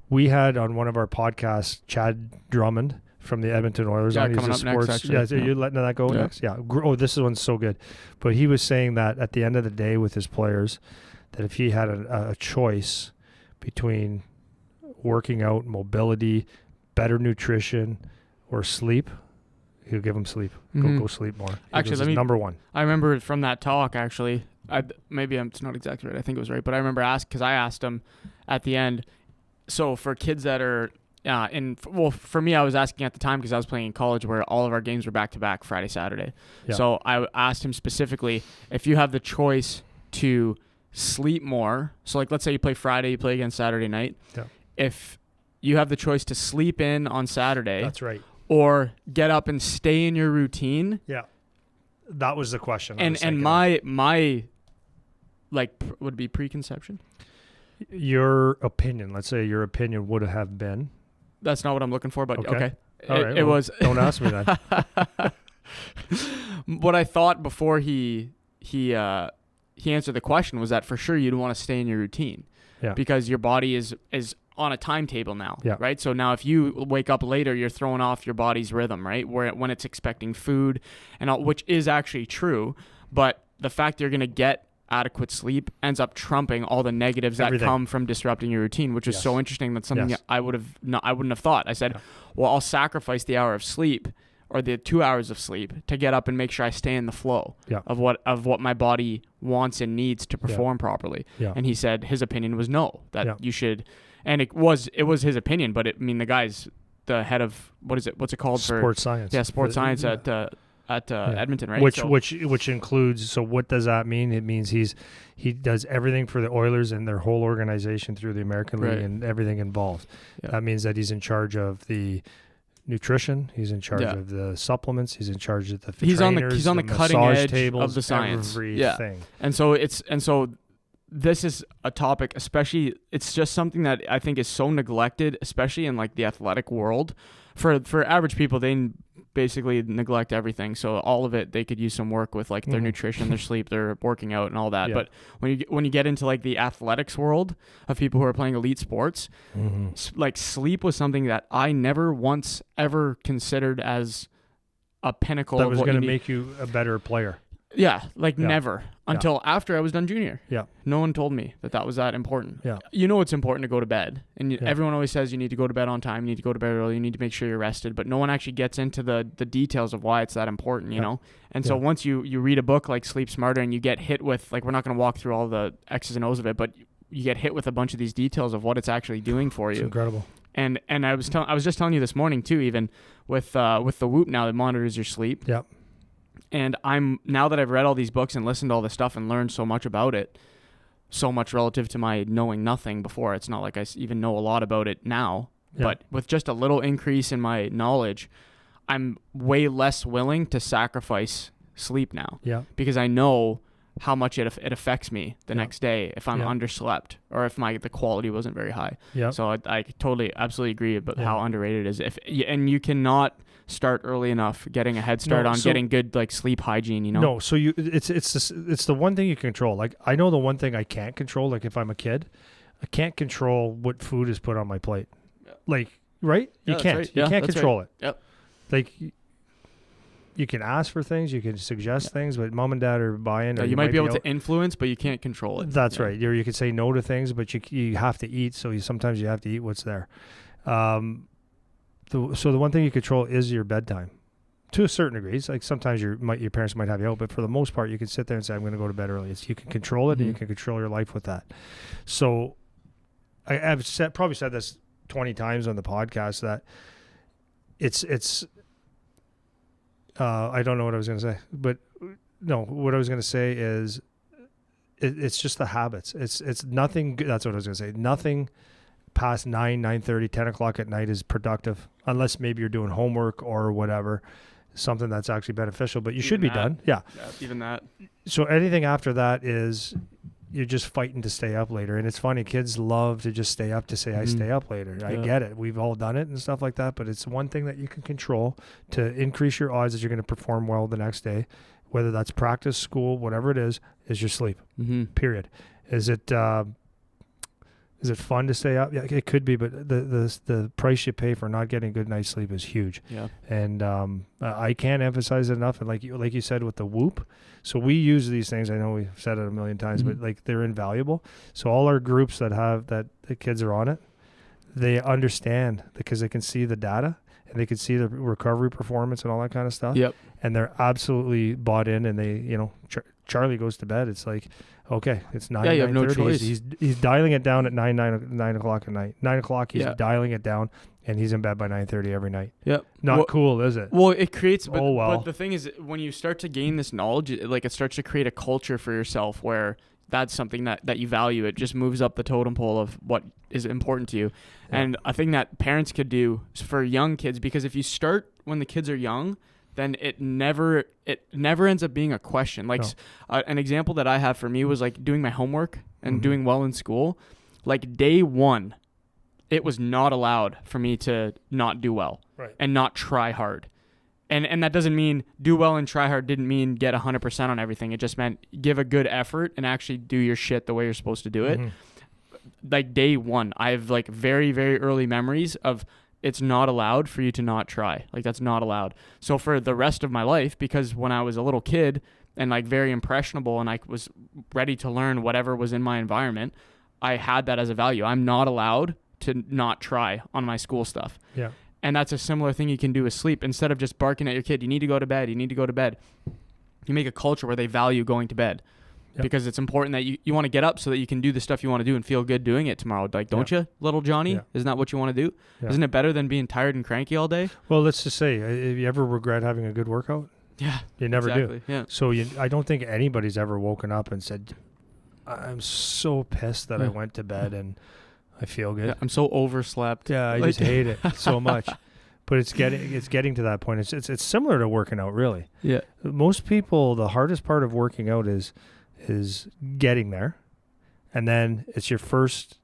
Speaker 2: We had on one of our podcasts Chad Drummond from the Edmonton Oilers.
Speaker 1: Yeah, coming up next, actually.
Speaker 2: Yeah, you're letting that go next? Yeah. Oh, this one's so good. But he was saying that at the end of the day with his players, that if he had a choice between working out, mobility, better nutrition, or sleep, he'll give them sleep.
Speaker 1: Mm-hmm.
Speaker 2: Go sleep more.
Speaker 1: Actually,
Speaker 2: number one.
Speaker 1: I remember from that talk, actually, it's not exactly right. I think it was right. But I remember because I asked him at the end, so for kids that are for me, I was asking at the time because I was playing in college where all of our games were back-to-back Friday, Saturday. Yeah. So I asked him specifically, if you have the choice to sleep more, so like let's say you play Friday, you play again Saturday night.
Speaker 2: Yeah.
Speaker 1: If you have the choice to sleep in on Saturday.
Speaker 2: That's right.
Speaker 1: Or get up and stay in your routine.
Speaker 2: Yeah. That was the question.
Speaker 1: And my would be preconception.
Speaker 2: Your opinion, let's say your opinion would have been.
Speaker 1: That's not what I'm looking for, but okay.
Speaker 2: All right.
Speaker 1: It was.
Speaker 2: Don't ask me that.
Speaker 1: What I thought before he answered the question was that for sure you'd want to stay in your routine.
Speaker 2: Yeah.
Speaker 1: Because your body is on a timetable now,
Speaker 2: yeah.
Speaker 1: Right? So now if you wake up later, you're throwing off your body's rhythm, right? When it's expecting food and all, which is actually true, but the fact you're going to get adequate sleep ends up trumping all the negatives that come from disrupting your routine, which is so interesting. That's something I wouldn't have thought. I said, well, I'll sacrifice the hour of sleep or the 2 hours of sleep to get up and make sure I stay in the flow of what my body wants and needs to perform properly. Yeah. And he said his opinion was no, that you should, and it was his opinion, but the guy's the head of, what's it called?
Speaker 2: Sports science.
Speaker 1: Yeah, sports science at Edmonton, right?
Speaker 2: Which includes, so what does that mean? It means he does everything for the Oilers and their whole organization through the American League and everything involved. Yeah. That means that he's in charge of the nutrition, he's in charge of the supplements, he's in charge of the trainers,
Speaker 1: he's on the cutting edge
Speaker 2: tables,
Speaker 1: of the science.
Speaker 2: Everything.
Speaker 1: Yeah. And so this is a topic, especially it's just something that I think is so neglected, especially in like the athletic world. For average people, they basically neglect everything. So all of it, they could use some work with like their nutrition, their sleep, their working out and all that. Yeah. But when you get into like the athletics world of people who are playing elite sports, like sleep was something that I never once ever considered as a pinnacle
Speaker 2: that
Speaker 1: of
Speaker 2: was
Speaker 1: what
Speaker 2: going to make you a better player.
Speaker 1: Yeah, never until after I was done junior.
Speaker 2: Yeah.
Speaker 1: No one told me that was that important.
Speaker 2: Yeah.
Speaker 1: You know it's important to go to bed. And everyone always says you need to go to bed on time, you need to go to bed early, you need to make sure you're rested, but no one actually gets into the details of why it's that important, you know? And so once you read a book like Sleep Smarter and you get hit with, like, we're not going to walk through all the X's and O's of it, but you get hit with a bunch of these details of what it's actually doing for you.
Speaker 2: It's incredible.
Speaker 1: And I was just telling you this morning too, even with the Whoop now that monitors your sleep.
Speaker 2: Yep.
Speaker 1: And now that I've read all these books and listened to all this stuff and learned so much about it, so much relative to my knowing nothing before. It's not like I even know a lot about it now, but with just a little increase in my knowledge, I'm way less willing to sacrifice sleep now.
Speaker 2: Yeah.
Speaker 1: Because I know how much it affects me the next day if I'm underslept or if the quality wasn't very high. Yeah. So I totally, absolutely agree about how underrated it is. And you cannot start early enough getting a head start on getting good like sleep hygiene, you know?
Speaker 2: No, so it's the one thing you control. Like I know the one thing I can't control, like if I'm a kid, I can't control what food is put on my plate. Yeah. Like right?
Speaker 1: Yeah,
Speaker 2: You can't.
Speaker 1: right.
Speaker 2: You
Speaker 1: Yeah,
Speaker 2: can't
Speaker 1: that's
Speaker 2: control
Speaker 1: right.
Speaker 2: it.
Speaker 1: Yep.
Speaker 2: Like, you can ask for things, you can suggest things, but mom and dad are buying.
Speaker 1: Yeah, you might be able to influence, but you can't control it.
Speaker 2: That's right. You can say no to things, but you have to eat. So sometimes you have to eat what's there. So the one thing you control is your bedtime, to a certain degree. It's like sometimes your parents might have you out, but for the most part, you can sit there and say, "I'm going to go to bed early." You can control it, and you can control your life with that. So I've probably said this 20 times on the podcast that it's. I don't know what I was going to say, but no, what I was going to say is it's just the habits. It's nothing. That's what I was going to say. Nothing past 9:30, 10 o'clock at night is productive, unless maybe you're doing homework or whatever, something that's actually beneficial, but you should be done. Yeah.
Speaker 1: Even that.
Speaker 2: So anything after that is you're just fighting to stay up later. And it's funny, kids love to just stay up to say, I stay up later. I get it. We've all done it and stuff like that, but it's one thing that you can control to increase your odds that you're going to perform well the next day, whether that's practice, school, whatever it is your sleep, period. Is it fun to stay up? Yeah, it could be, but the price you pay for not getting a good night's sleep is huge.
Speaker 1: Yeah.
Speaker 2: And I can't emphasize it enough. And like you said with the Whoop, so we use these things. I know we've said it a million times, but like they're invaluable. So all our groups that the kids are on it, they understand because they can see the data and they can see the recovery performance and all that kind of stuff.
Speaker 1: Yep.
Speaker 2: And they're absolutely bought in. And they, Charlie goes to bed. It's like, okay, it's 9.
Speaker 1: Yeah, you have no
Speaker 2: 9:30.
Speaker 1: choice.
Speaker 2: He's dialing it down at 9 o'clock at night. 9 o'clock, he's
Speaker 1: Yeah.
Speaker 2: dialing it down, and he's in bed by 9:30 every night.
Speaker 1: Yep.
Speaker 2: Not cool, is it?
Speaker 1: Well, it creates. But,
Speaker 2: Oh, well.
Speaker 1: But the thing is, when you start to gain this knowledge, it starts to create a culture for yourself where that's something that you value. It just moves up the totem pole of what is important to you. Yeah. And a thing that parents could do for young kids, because if you start when the kids are young, then it never ends up being a question. Like an example that I have for me was like doing my homework and doing well in school. Like day one, it was not allowed for me to not do well and not try hard. And that doesn't mean do well and try hard didn't mean get 100% on everything. It just meant give a good effort and actually do your shit the way you're supposed to do it. Like day one, I have like very, very early memories of it's not allowed for you to not try. Like that's not allowed. So for the rest of my life, because when I was a little kid and like very impressionable and I was ready to learn whatever was in my environment, I had that as a value. I'm not allowed to not try on my school stuff. Yeah. And that's a similar thing you can do with sleep. Instead of just barking at your kid, you need to go to bed, you need to go to bed. You make a culture where they value going to bed. Yep. Because it's important that you want to get up so that you can do the stuff you want to do and feel good doing it tomorrow. Like, don't you, little Johnny? Yeah. Isn't that what you want to do? Yeah. Isn't it better than being tired and cranky all day?
Speaker 2: Well, let's just say, have you ever regret having a good workout?
Speaker 1: Yeah.
Speaker 2: You never do.
Speaker 1: Yeah.
Speaker 2: So I don't think anybody's ever woken up and said, I'm so pissed that I went to bed and I feel good.
Speaker 1: Yeah, I'm so overslept.
Speaker 2: Yeah, I just hate it so much. But it's getting to that point. It's similar to working out, really. Yeah. Most people, the hardest part of working out is getting there, and then it's your first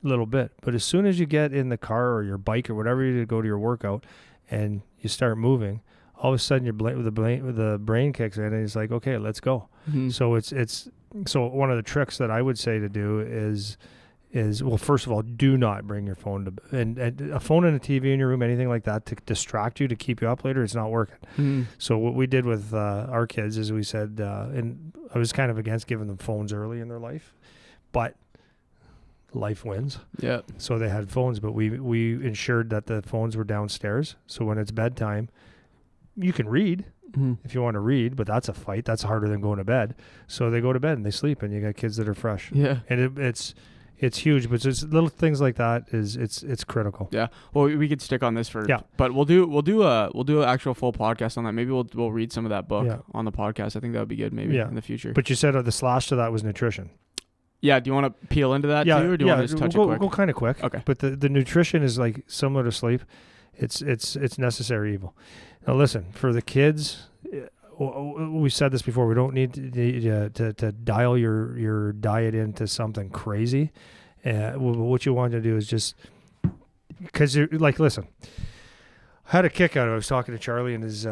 Speaker 2: little bit. But as soon as you get in the car or your bike or whatever you do to go to your workout, and you start moving, all of a sudden the brain kicks in, and it's like, okay, let's go. Mm-hmm. So one of the tricks that I would say to do is well, first of all, do not bring your phone to and a phone and a TV in your room, anything like that to distract you, to keep you up later. It's not working. Mm-hmm. So what we did with our kids is we said, and I was kind of against giving them phones early in their life, but life wins. Yeah. So they had phones, but we ensured that the phones were downstairs. So when it's bedtime, you can read. Mm-hmm. If you want to read, but that's a fight. That's harder than going to bed. So they go to bed and they sleep, and you got kids that are fresh. Yeah. And it's huge, but it's little things like that it's critical. Yeah. Well, we could stick on this but we'll do an actual full podcast on that. Maybe we'll read some of that book on the podcast. I think that would be good in the future. But you said the slash to that was nutrition. Yeah. Do you want to peel into that too, or do you want to just touch it quick? We'll go kind of quick. Okay. But the nutrition is like similar to sleep. It's necessary evil. Now listen, for the kids, we said this before, we don't need to dial your diet into something crazy. What you want to do is just, because listen, I had a kick out of it. I was talking to Charlie and his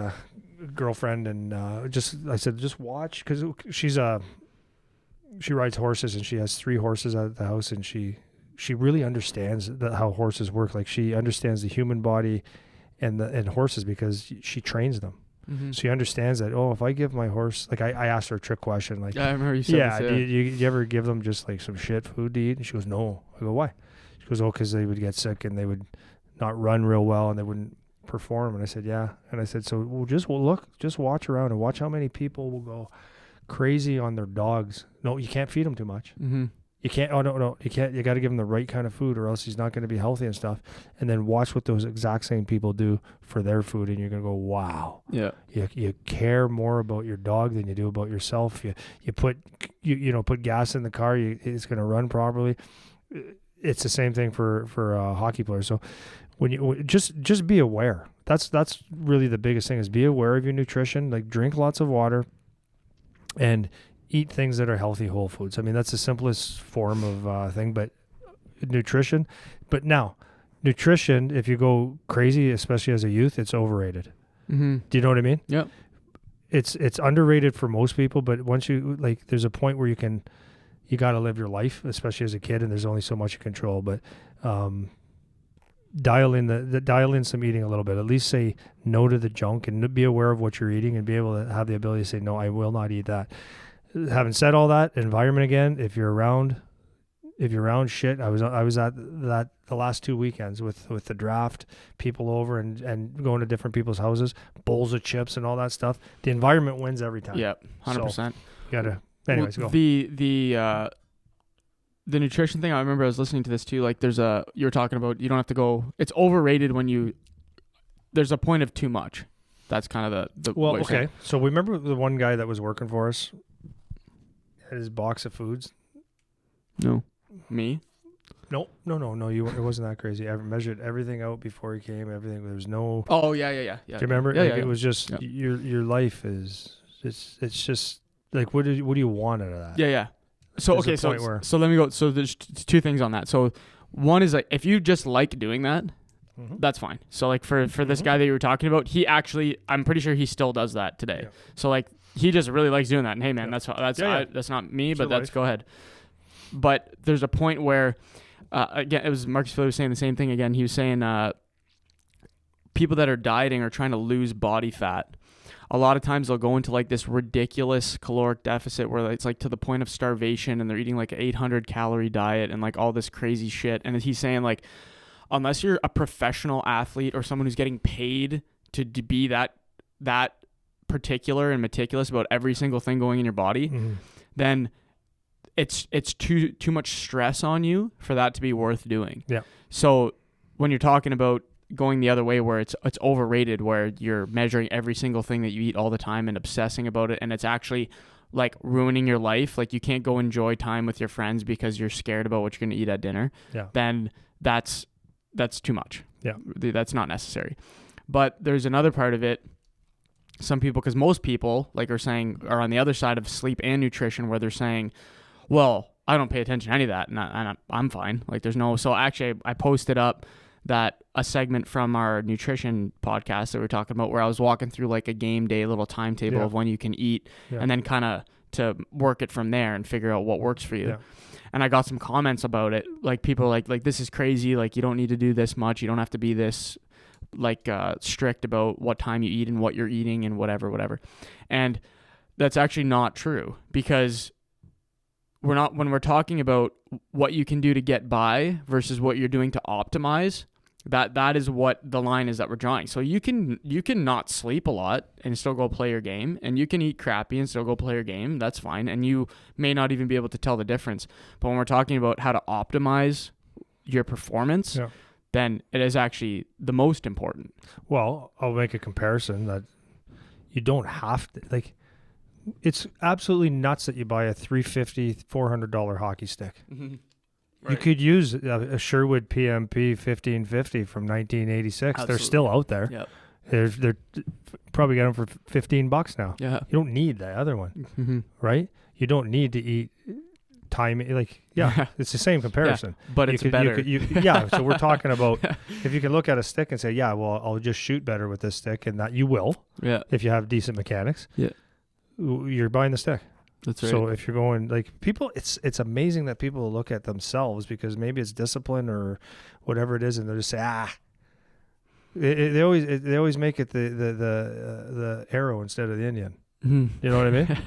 Speaker 2: girlfriend, and I said, just watch, because she rides horses, and she has 3 horses at the house, and she she really understands how horses work. Like she understands the human body and horses because she trains them.
Speaker 1: Mm-hmm.
Speaker 2: So she understands that, if I give my horse, like I asked her a trick question, like,
Speaker 1: I remember you said this,
Speaker 2: do you ever give them just like some shit food to eat? And she goes, no. I go, why? She goes, because they would get sick and they would not run real well and they wouldn't perform. And I said, yeah. And I said, so we'll just watch around and watch how many people will go crazy on their dogs. No, you can't feed them too much.
Speaker 1: Mm-hmm.
Speaker 2: You can't. Oh no, you can't. You got to give him the right kind of food, or else he's not going to be healthy and stuff. And then watch what those exact same people do for their food, and you're going to go, wow.
Speaker 1: Yeah.
Speaker 2: You care more about your dog than you do about yourself. You put gas in the car. It's going to run properly. It's the same thing for hockey players. So when you just be aware. That's really the biggest thing, is be aware of your nutrition. Like drink lots of water, and eat things that are healthy, whole foods. I mean, that's the simplest form of thing, but nutrition. But now, nutrition, if you go crazy, especially as a youth, it's overrated.
Speaker 1: Mm-hmm.
Speaker 2: Do you know what I mean?
Speaker 1: Yep.
Speaker 2: It's underrated for most people, but once you, like, there's a point where you got to live your life, especially as a kid, and there's only so much you control. But dial in some eating a little bit. At least say no to the junk and be aware of what you're eating and be able to have the ability to say, no, I will not eat that. Having said all that, environment again, if you're around shit, I was at that the last 2 weekends with the draft, people over and going to different people's houses, bowls of chips and all that stuff. The environment wins every time.
Speaker 1: Yeah, 100%.
Speaker 2: Anyways, go.
Speaker 1: The nutrition thing, I remember I was listening to this too. Like you were talking about, you don't have to go, it's overrated when there's a point of too much. That's kind of the
Speaker 2: well, okay. Saying. So we remember the one guy that was working for us, his box of foods.
Speaker 1: No. Me?
Speaker 2: No. It wasn't that crazy. I measured everything out before he came. Everything. There was no.
Speaker 1: Oh yeah.
Speaker 2: Do you remember?
Speaker 1: Yeah,
Speaker 2: It was just your life is. It's just like what do you want out of that?
Speaker 1: Yeah. So okay. So let me go. So there's two things on that. So one is like if you just like doing that, that's fine. So like for this guy that you were talking about, he actually, I'm pretty sure he still does that today. Yeah. So like. He just really likes doing that. And hey, man, that's not me,
Speaker 2: it's
Speaker 1: but go ahead. But there's a point where, again, it was Marcus Philly was saying the same thing again. He was saying people that are dieting or trying to lose body fat, a lot of times they'll go into like this ridiculous caloric deficit where it's like to the point of starvation and they're eating like an 800 calorie diet and like all this crazy shit. And he's saying like, unless you're a professional athlete or someone who's getting paid to be that particular and meticulous about every single thing going in your body, then it's too much stress on you for that to be worth doing.
Speaker 2: Yeah.
Speaker 1: So when you're talking about going the other way where it's overrated, where you're measuring every single thing that you eat all the time and obsessing about it, and it's actually like ruining your life, like you can't go enjoy time with your friends because you're scared about what you're going to eat at dinner, then that's too much.
Speaker 2: Yeah.
Speaker 1: That's not necessary. But there's another part of it. Some people, because most people like are on the other side of sleep and nutrition, where they're saying, well, I don't pay attention to any of that and I'm fine. Like there's no, so actually I posted up a segment from our nutrition podcast that we were talking about, where I was walking through like a game day little timetable of when you can eat and then kind of to work it from there and figure out what works for you. Yeah. And I got some comments about it. Like people like this is crazy. Like you don't need to do this much. You don't have to be this like strict about what time you eat and what you're eating and whatever. And that's actually not true, because when we're talking about what you can do to get by versus what you're doing to optimize, that is what the line is that we're drawing. So you can not sleep a lot and still go play your game, and you can eat crappy and still go play your game. That's fine. And you may not even be able to tell the difference. But when we're talking about how to optimize your performance, then it is actually the most important.
Speaker 2: Well, I'll make a comparison that you don't have to, like, it's absolutely nuts that you buy a $350, $400 hockey stick. Mm-hmm. Right. You could use a Sherwood PMP 1550 from 1986. Absolutely. They're still out there. Yep. They're probably got them for $15 now.
Speaker 1: Yeah.
Speaker 2: You don't need the other one, right? You don't need to eat time, it's the same comparison,
Speaker 1: but it's better.
Speaker 2: So we're talking about if you can look at a stick and say, I'll just shoot better with this stick, and that you will, if you have decent mechanics.
Speaker 1: Yeah,
Speaker 2: you're buying the stick.
Speaker 1: That's right.
Speaker 2: So if you're going like people, it's amazing that people look at themselves because maybe it's discipline or whatever it is, and they just say they always make it the arrow instead of the Indian.
Speaker 1: Mm-hmm.
Speaker 2: You know what I mean?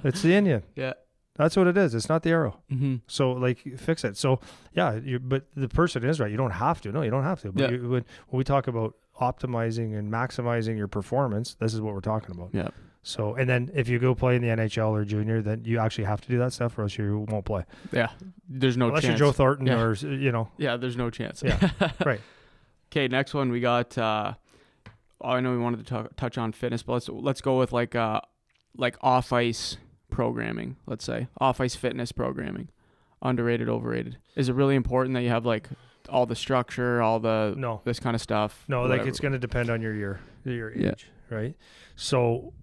Speaker 2: It's the Indian.
Speaker 1: Yeah.
Speaker 2: That's what it is. It's not the arrow.
Speaker 1: Mm-hmm.
Speaker 2: So like fix it. So yeah, but the person is right. You don't have to. No, you don't have to. But when we talk about optimizing and maximizing your performance, this is what we're talking about.
Speaker 1: Yeah.
Speaker 2: So, and then if you go play in the NHL or junior, then you actually have to do that stuff or else you won't play.
Speaker 1: Yeah. There's no
Speaker 2: Unless
Speaker 1: chance.
Speaker 2: you're Joe Thornton or, you know.
Speaker 1: Yeah, there's no chance.
Speaker 2: Yeah, right.
Speaker 1: Okay, next one we got, I know we wanted to touch on fitness, but let's go with like off-ice programming, let's say. Off-ice fitness programming. Underrated, overrated. Is it really important that you have like all the structure, this kind of stuff?
Speaker 2: No,
Speaker 1: whatever?
Speaker 2: like it's going to depend on your age, right? So,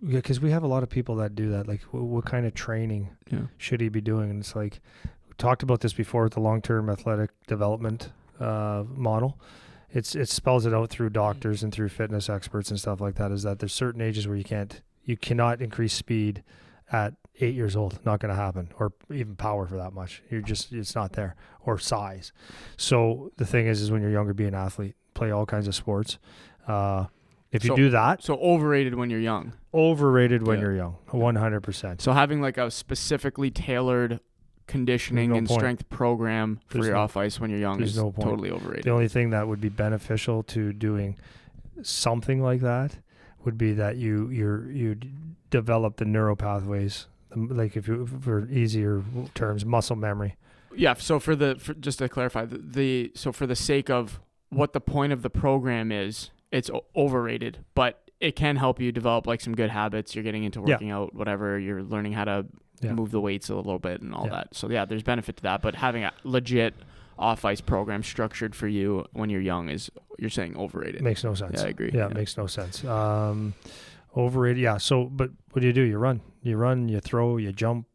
Speaker 2: because we have a lot of people that do that. Like, what kind of training should he be doing? And it's like, we talked about this before with the long-term athletic development model. It spells it out through doctors and through fitness experts and stuff like that, is that there's certain ages where you cannot increase speed at 8 years old. Not going to happen. Or even power for that much. It's not there. Or size. So the thing is when you're younger, be an athlete, play all kinds of sports. If you do that.
Speaker 1: So overrated when you're young.
Speaker 2: Overrated when you're young. 100%.
Speaker 1: So having like a specifically tailored conditioning and strength program for your off-ice when you're young is totally overrated.
Speaker 2: The only thing that would be beneficial to doing something like that would be that you develop the neural pathways, like for easier terms, muscle memory.
Speaker 1: Yeah. So just to clarify, so for the sake of what the point of the program is, it's overrated, but it can help you develop like some good habits. You're getting into working out, whatever. You're learning how to move the weights a little bit and all that. So there's benefit to that, but having a legit off-ice program structured for you when you're young you're saying overrated.
Speaker 2: Makes no sense.
Speaker 1: Yeah, I agree.
Speaker 2: Yeah, it makes no sense. Overrated. Yeah. So, but what do? You run, you throw, you jump.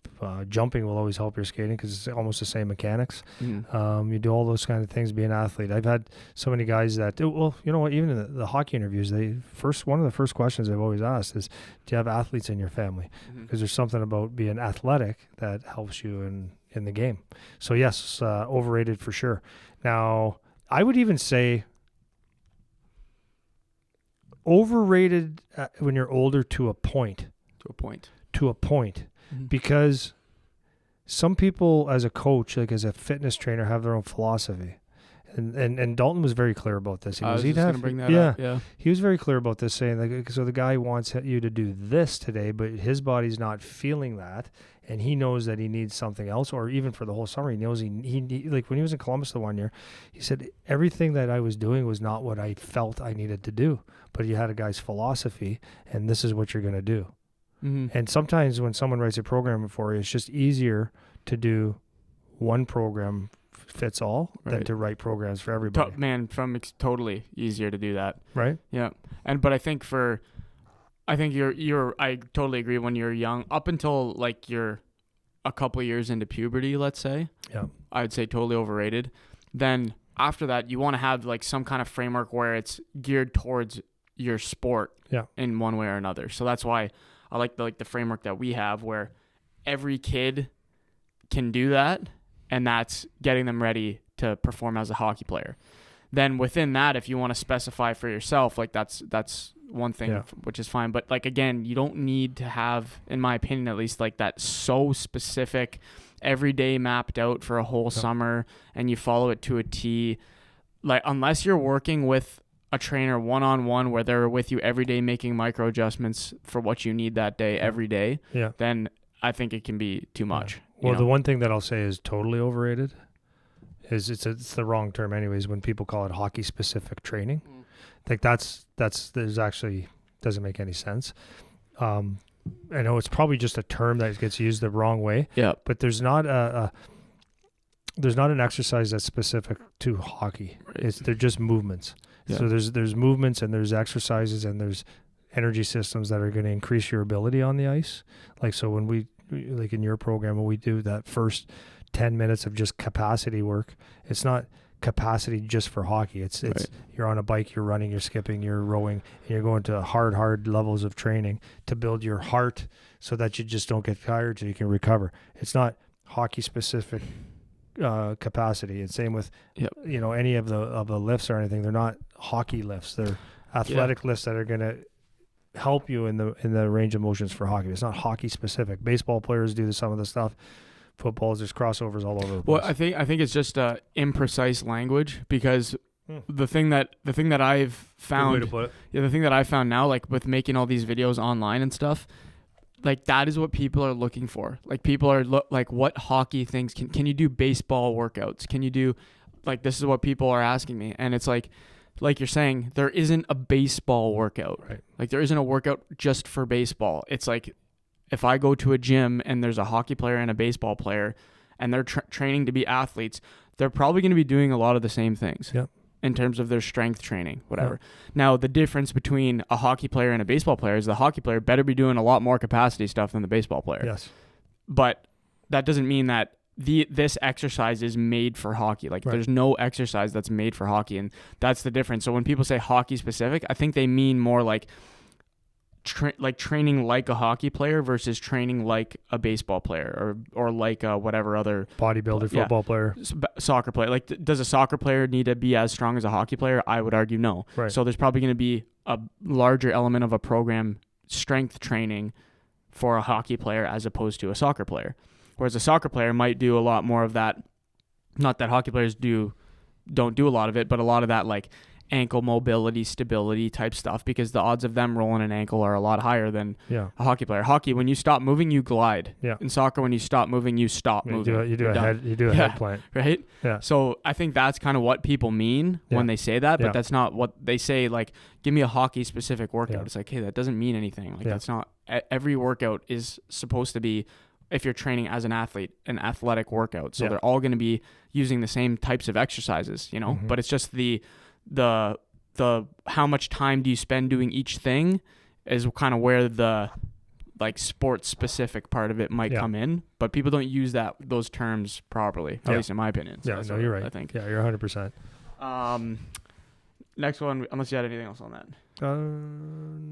Speaker 2: Jumping will always help your skating because it's almost the same mechanics. You do all those kind of things, be an athlete. I've had so many guys that, well, you know what, even in the hockey interviews, one of the first questions I've always asked is, do you have athletes in your family? Because there's something about being athletic that helps you in the game. So yes, overrated for sure. Now, I would even say overrated when you're older to a point. Because some people as a coach, like as a fitness trainer, have their own philosophy. And Dalton was very clear about this. He was going to bring that up. Yeah. He was very clear about this, saying like, so the guy wants you to do this today, but his body's not feeling that, and he knows that he needs something else. Or even for the whole summer, he knows he like when he was in Columbus the one year, he said everything that I was doing was not what I felt I needed to do, but you had a guy's philosophy, and this is what you're going to do. And sometimes when someone writes a program for you, it's just easier to do one program fits all than to write programs for everybody.
Speaker 1: It's totally easier to do that.
Speaker 2: Right?
Speaker 1: Yeah. But I think I totally agree when you're young, up until like you're a couple years into puberty, let's say. Yeah. I'd say totally overrated. Then after that, you want to have like some kind of framework where it's geared towards your sport in one way or another. So that's why I like the framework that we have where every kid can do that, and that's getting them ready to perform as a hockey player. Then within that, if you want to specify for yourself, like that's one thing, which is fine. But like, again, you don't need to have, in my opinion, at least like that so specific every day mapped out for a whole summer and you follow it to a T. Like, unless you're working with a trainer one-on-one where they're with you every day making micro adjustments for what you need that day every day, then I think it can be too much.
Speaker 2: Well, the one thing that I'll say is totally overrated is it's the wrong term anyways when people call it hockey specific training. Like there's actually doesn't make any sense. I know it's probably just a term that gets used the wrong way. Yeah. But there's not an exercise that's specific to hockey. Right. They're just movements. Yeah. So there's movements and there's exercises and there's energy systems that are going to increase your ability on the ice. Like, so when we, like in your program, when we do that first 10 minutes of just capacity work, it's not capacity just for hockey. It's you're on a bike, you're running, you're skipping, you're rowing, and you're going to hard levels of training to build your heart so that you just don't get tired so you can recover. It's not hockey specific capacity. And same with any of the lifts or anything. They're not hockey lifts. They're athletic lifts that are going to help you in the range of motions for hockey. It's not hockey specific. Baseball players do some of the stuff. Football, there's crossovers all over the place.
Speaker 1: Well, I think it's just imprecise language, because the thing that I've found,
Speaker 2: good way to put it.
Speaker 1: the thing that I found now, like with making all these videos online and stuff, like that is what people are looking for. Like people are like, what hockey things can you do? Baseball workouts? Can you do, like, this is what people are asking me, and it's like you're saying, there isn't a baseball workout.
Speaker 2: Right.
Speaker 1: Like there isn't a workout just for baseball. It's like, if I go to a gym and there's a hockey player and a baseball player and they're training to be athletes, they're probably going to be doing a lot of the same things in terms of their strength training, whatever. Now, the difference between a hockey player and a baseball player is the hockey player better be doing a lot more capacity stuff than the baseball player.
Speaker 2: Yes.
Speaker 1: But that doesn't mean that this exercise is made for hockey. Like there's no exercise that's made for hockey, and that's the difference. So when people say hockey specific, I think they mean more like training like a hockey player versus training like a baseball player or like whatever other
Speaker 2: bodybuilder, football player,
Speaker 1: soccer player. Like, does a soccer player need to be as strong as a hockey player? I would argue no.
Speaker 2: Right.
Speaker 1: So there's probably going to be a larger element of a program strength training for a hockey player as opposed to a soccer player. Whereas a soccer player might do a lot more of that. Not that hockey players don't do a lot of it, but a lot of that, like, ankle mobility, stability type stuff, because the odds of them rolling an ankle are a lot higher than a hockey player. Hockey, when you stop moving, you glide. Yeah. In soccer, when you stop moving, you stop moving.
Speaker 2: You do a head plant.
Speaker 1: Right?
Speaker 2: Yeah.
Speaker 1: So I think that's kind of what people mean when they say that, but that's not what they say. Like, give me a hockey specific workout. Yeah. It's like, hey, that doesn't mean anything. Like, that's not, every workout is supposed to be, if you're training as an athlete, an athletic workout. So they're all going to be using the same types of exercises, but it's just the how much time do you spend doing each thing is kind of where the, like, sports specific part of it might come in, but people don't use those terms properly, at least in my opinion. So
Speaker 2: you're right.
Speaker 1: I think.
Speaker 2: Yeah, you're 100%.
Speaker 1: Next one, unless you had anything else on that.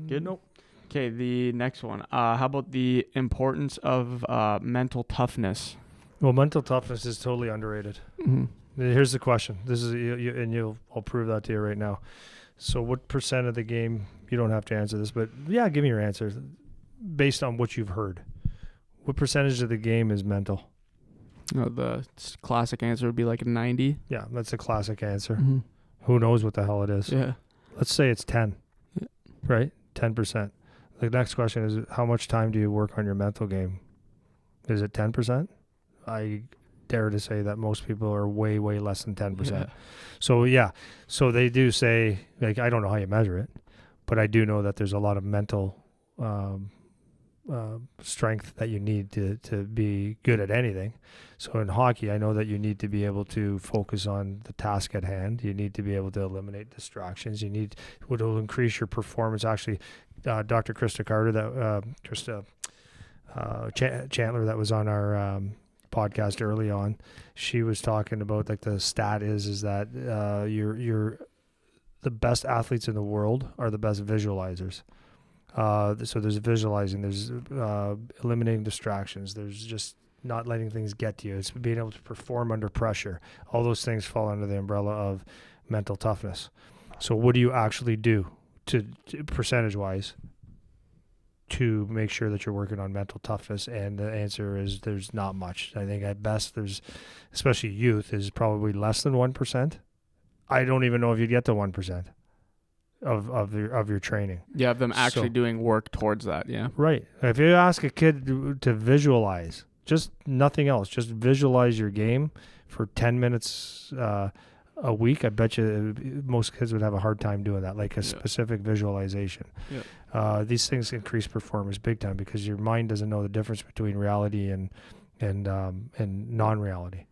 Speaker 1: Good?
Speaker 2: Nope.
Speaker 1: Okay, the next one. How about the importance of mental toughness?
Speaker 2: Well, mental toughness is totally underrated. Mm-hmm. Here's the question. This is I'll prove that to you right now. So, what % of the game? You don't have to answer this, but give me your answer based on what you've heard. What percentage of the game is mental?
Speaker 1: The classic answer would be like 90.
Speaker 2: Yeah, that's a classic answer.
Speaker 1: Mm-hmm.
Speaker 2: Who knows what the hell it is?
Speaker 1: Yeah.
Speaker 2: Let's say it's 10. Yeah. Right? 10%. The next question is, how much time do you work on your mental game? Is it 10%? I dare to say that most people are way, way less than 10%. Yeah. So they do say, like, I don't know how you measure it, but I do know that there's a lot of mental strength that you need to be good at anything. So in hockey, I know that you need to be able to focus on the task at hand. You need to be able to eliminate distractions. You need, what will increase your performance. Actually, Dr. Krista Carter, Chandler, that was on our podcast early on, she was talking about, like, the stat is that you're the best athletes in the world are the best visualizers. So there's visualizing, there's eliminating distractions, there's just not letting things get to you. It's being able to perform under pressure. All those things fall under the umbrella of mental toughness. So what do you actually do to percentage-wise to make sure that you're working on mental toughness? And the answer is there's not much. I think at best there's, especially youth, is probably less than 1%. I don't even know if you'd get to 1%. Of your training. Yeah,
Speaker 1: of them actually doing work towards that, yeah.
Speaker 2: Right. If you ask a kid to visualize, just nothing else, just visualize your game for 10 minutes a week, I bet you most kids would have a hard time doing that, like a specific visualization. Yeah. These things increase performance big time because your mind doesn't know the difference between reality and non-reality.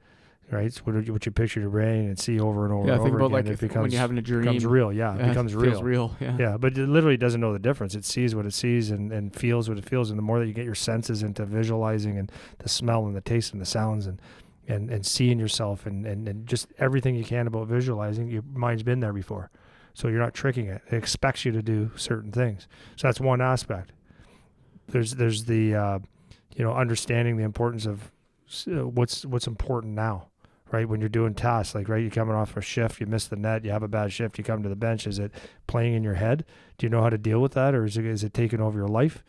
Speaker 2: Right, so what you picture your brain and see over and over and over
Speaker 1: think about
Speaker 2: again,
Speaker 1: like
Speaker 2: it becomes,
Speaker 1: when you're having a dream,
Speaker 2: it becomes real. Yeah, it becomes real.
Speaker 1: Feels real. Yeah,
Speaker 2: but it literally doesn't know the difference. It sees what it sees and feels what it feels. And the more that you get your senses into visualizing and the smell and the taste and the sounds and seeing yourself and just everything you can about visualizing, your mind's been there before, so you're not tricking it. It expects you to do certain things. So that's one aspect. there's the understanding the importance of what's important now, right? When you're doing tasks, like, right, you're coming off a shift, you miss the net, you have a bad shift, you come to the bench. Is it playing in your head? Do you know how to deal with that, or is it taking over your life,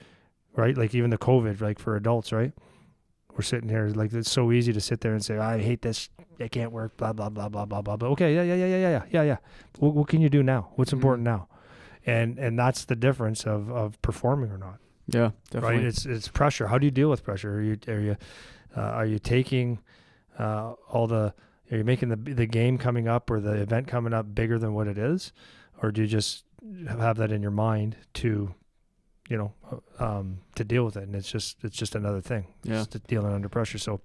Speaker 2: right? Like even the COVID, like for adults, right? We're sitting here, like, it's so easy to sit there and say, I hate this, it can't work, blah, blah, blah, blah, blah, blah. But okay, yeah. What can you do now? What's important now? And that's the difference of performing or not.
Speaker 1: Yeah, definitely.
Speaker 2: Right? It's pressure. How do you deal with pressure? Are you taking are you making the game coming up or the event coming up bigger than what it is? Or do you just have that in your mind to deal with it? And it's just another thing.
Speaker 1: Yeah.
Speaker 2: Just dealing under pressure. So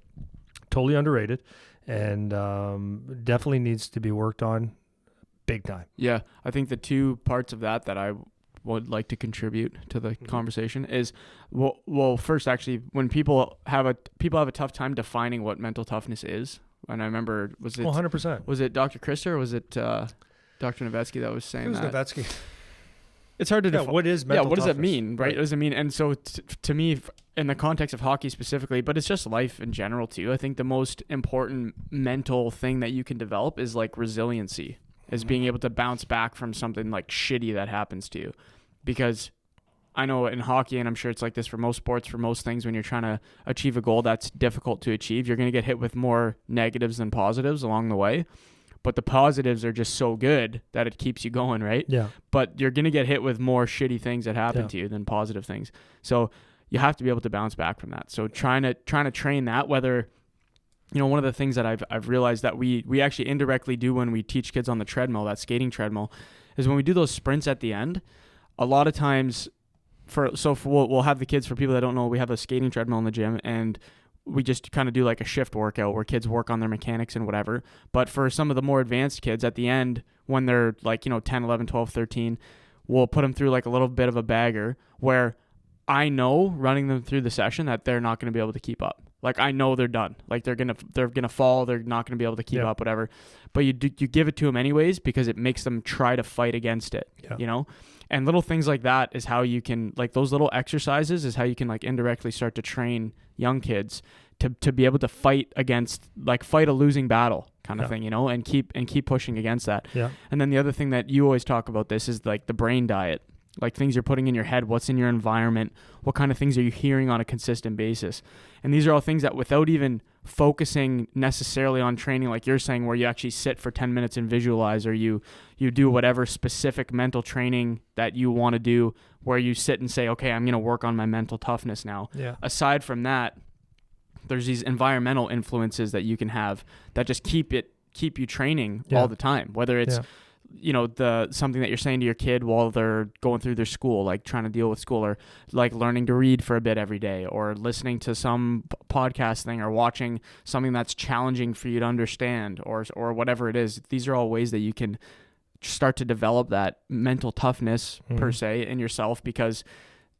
Speaker 2: totally underrated, and definitely needs to be worked on big time.
Speaker 1: Yeah. I think the two parts of that I would like to contribute to the conversation is, well, first, actually, when people have a tough time defining what mental toughness is. And I remember, was it
Speaker 2: 100%?
Speaker 1: Was it Dr. Christer or was it Dr. Novetzky that was saying that?
Speaker 2: It was Novetzky.
Speaker 1: It's hard to define.
Speaker 2: What is mental toughness?
Speaker 1: What does it mean, right? What does it mean? And so to me, in the context of hockey specifically, but it's just life in general too, I think the most important mental thing that you can develop is like resiliency, is being able to bounce back from something like shitty that happens to you. Because I know in hockey, and I'm sure it's like this for most sports, for most things, when you're trying to achieve a goal that's difficult to achieve, you're going to get hit with more negatives than positives along the way. But the positives are just so good that it keeps you going, right?
Speaker 2: Yeah.
Speaker 1: But you're going to get hit with more shitty things that happen to you than positive things. So you have to be able to bounce back from that. So trying to train that, whether, one of the things that I've realized that we actually indirectly do when we teach kids on the treadmill, that skating treadmill, is when we do those sprints at the end, a lot of times we'll have the kids, for people that don't know, we have a skating treadmill in the gym, and we just kind of do like a shift workout where kids work on their mechanics and whatever. But for some of the more advanced kids at the end, when they're like, 10, 11, 12, 13, we'll put them through like a little bit of a bagger where I know running them through the session that they're not going to be able to keep up. Like, I know they're done. Like they're going to fall. They're not going to be able to keep up, whatever. But you give it to them anyways, because it makes them try to fight against it, And little things like that is how you can, like, those little exercises is how you can like indirectly start to train young kids to be able to fight a losing battle kind of thing, and keep pushing against that.
Speaker 2: Yeah.
Speaker 1: And then the other thing that you always talk about this is like the brain diet, like things you're putting in your head, what's in your environment, what kind of things are you hearing on a consistent basis. And these are all things that without even focusing necessarily on training, like you're saying, where you actually sit for 10 minutes and visualize, or you do whatever specific mental training that you want to do, where you sit and say, okay, I'm going to work on my mental toughness now. Yeah. Aside from that, there's these environmental influences that you can have that just keep you training all the time, whether it's something that you're saying to your kid while they're going through their school, like trying to deal with school, or like learning to read for a bit every day, or listening to some podcast thing, or watching something that's challenging for you to understand, or whatever it is. These are all ways that you can start to develop that mental toughness per se in yourself, because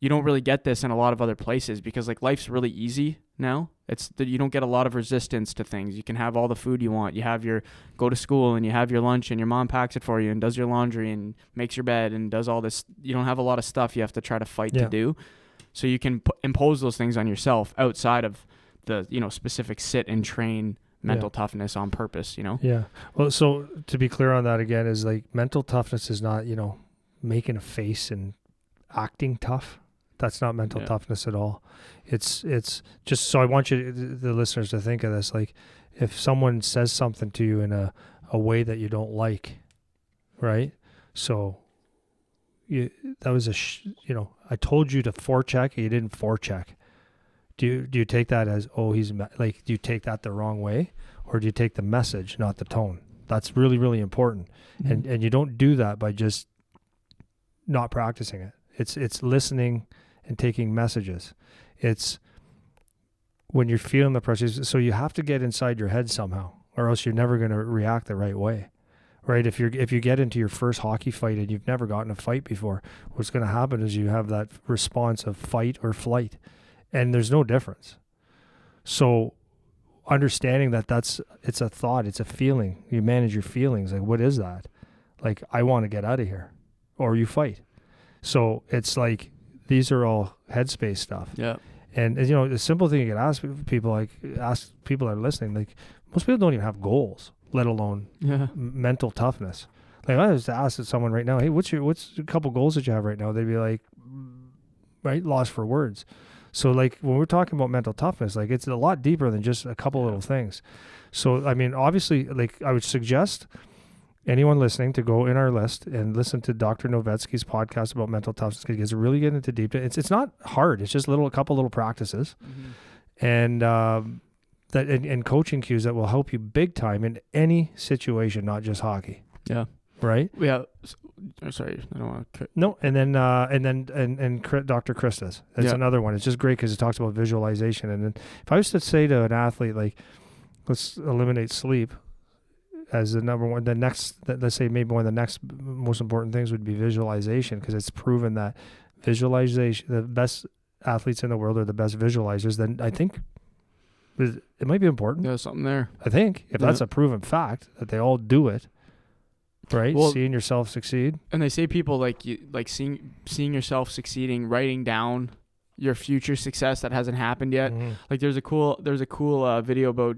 Speaker 1: you don't really get this in a lot of other places, because like life's really easy now. It's that you don't get a lot of resistance to things. You can have all the food you want. You have go to school and you have your lunch, and your mom packs it for you and does your laundry and makes your bed and does all this. You don't have a lot of stuff you have to try to fight to do. So you can impose those things on yourself outside of the, specific sit and train mental toughness on purpose,
Speaker 2: Yeah. Well, so to be clear on that again, is like mental toughness is not, making a face and acting tough. That's not mental toughness at all. It's just, so I want the listeners to think of this. Like, if someone says something to you in a way that you don't like, right? So I told you to forecheck, and you didn't forecheck. Do you take that as, do you take that the wrong way, or do you take the message, not the tone? That's really, really important. Mm-hmm. And you don't do that by just not practicing it. It's listening and taking messages. It's when you're feeling the pressure. So you have to get inside your head somehow, or else you're never going to react the right way, right? If you get into your first hockey fight and you've never gotten a fight before, what's going to happen is you have that response of fight or flight, and there's no difference. So understanding that it's a thought, it's a feeling. You manage your feelings. Like, what is that? Like, I want to get out of here, or you fight. So it's like these are all headspace stuff.
Speaker 1: Yeah.
Speaker 2: And you know, the simple thing you can ask people that are listening, like most people don't even have goals, let alone mental toughness. Like I was to ask someone right now, hey, what's a couple goals that you have right now? They'd be like, right, lost for words. So like when we're talking about mental toughness, like it's a lot deeper than just a couple little things. So I mean, obviously, like I would suggest anyone listening to go in our list and listen to Dr. Nowitzki's podcast about mental toughness, because it's really getting into deep. It's not hard. It's just a couple little practices, and and coaching cues that will help you big time in any situation, not just hockey. Yeah. Right.
Speaker 1: Yeah. Sorry, I don't want to.
Speaker 2: No, and then Dr. Christus. That's another one. It's just great because it talks about visualization. And then if I was to say to an athlete, like, let's eliminate sleep as the number one, let's say maybe one of the next most important things would be visualization, because it's proven that visualization, the best athletes in the world are the best visualizers. Then I think it might be important.
Speaker 1: There's something there.
Speaker 2: I think if that's a proven fact that they all do it. Right, well, seeing yourself succeed,
Speaker 1: and they say people like seeing yourself succeeding, writing down your future success that hasn't happened yet. Like there's a cool video about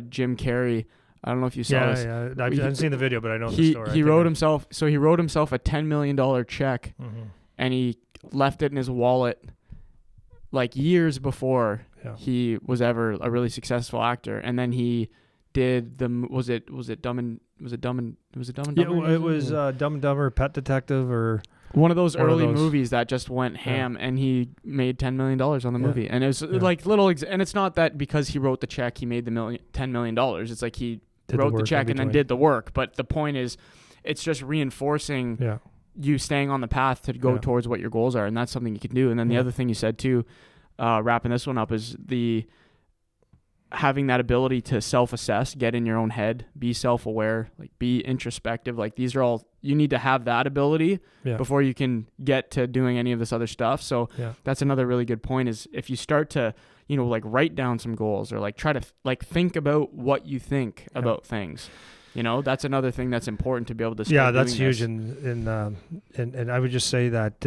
Speaker 1: Jim Carrey. I don't know if you saw this.
Speaker 2: Yeah, I haven't seen the video, but I know the story.
Speaker 1: He wrote himself a $10 million check, and he left it in his wallet like years before he was ever a really successful actor, and then he did was it Dumb and Dumber?
Speaker 2: Yeah, it was Dumb and Dumber, Pet Detective, or
Speaker 1: one of those early movies that just went ham, and he made $10 million on the movie. And it was like little, and it's not that because he wrote the check he made the $10 million. It's like he wrote the check and then did the work. But the point is, it's just reinforcing you staying on the path to go towards what your goals are, and that's something you can do. And then the other thing you said too, wrapping this one up, is having that ability to self-assess, get in your own head, be self-aware, like be introspective. Like these are all, you need to have that ability before you can get to doing any of this other stuff. So that's another really good point, is if you start to, like write down some goals, or like try to like think about what you think about things. That's another thing that's important to be able to start
Speaker 2: that's
Speaker 1: doing
Speaker 2: huge. And I would just say that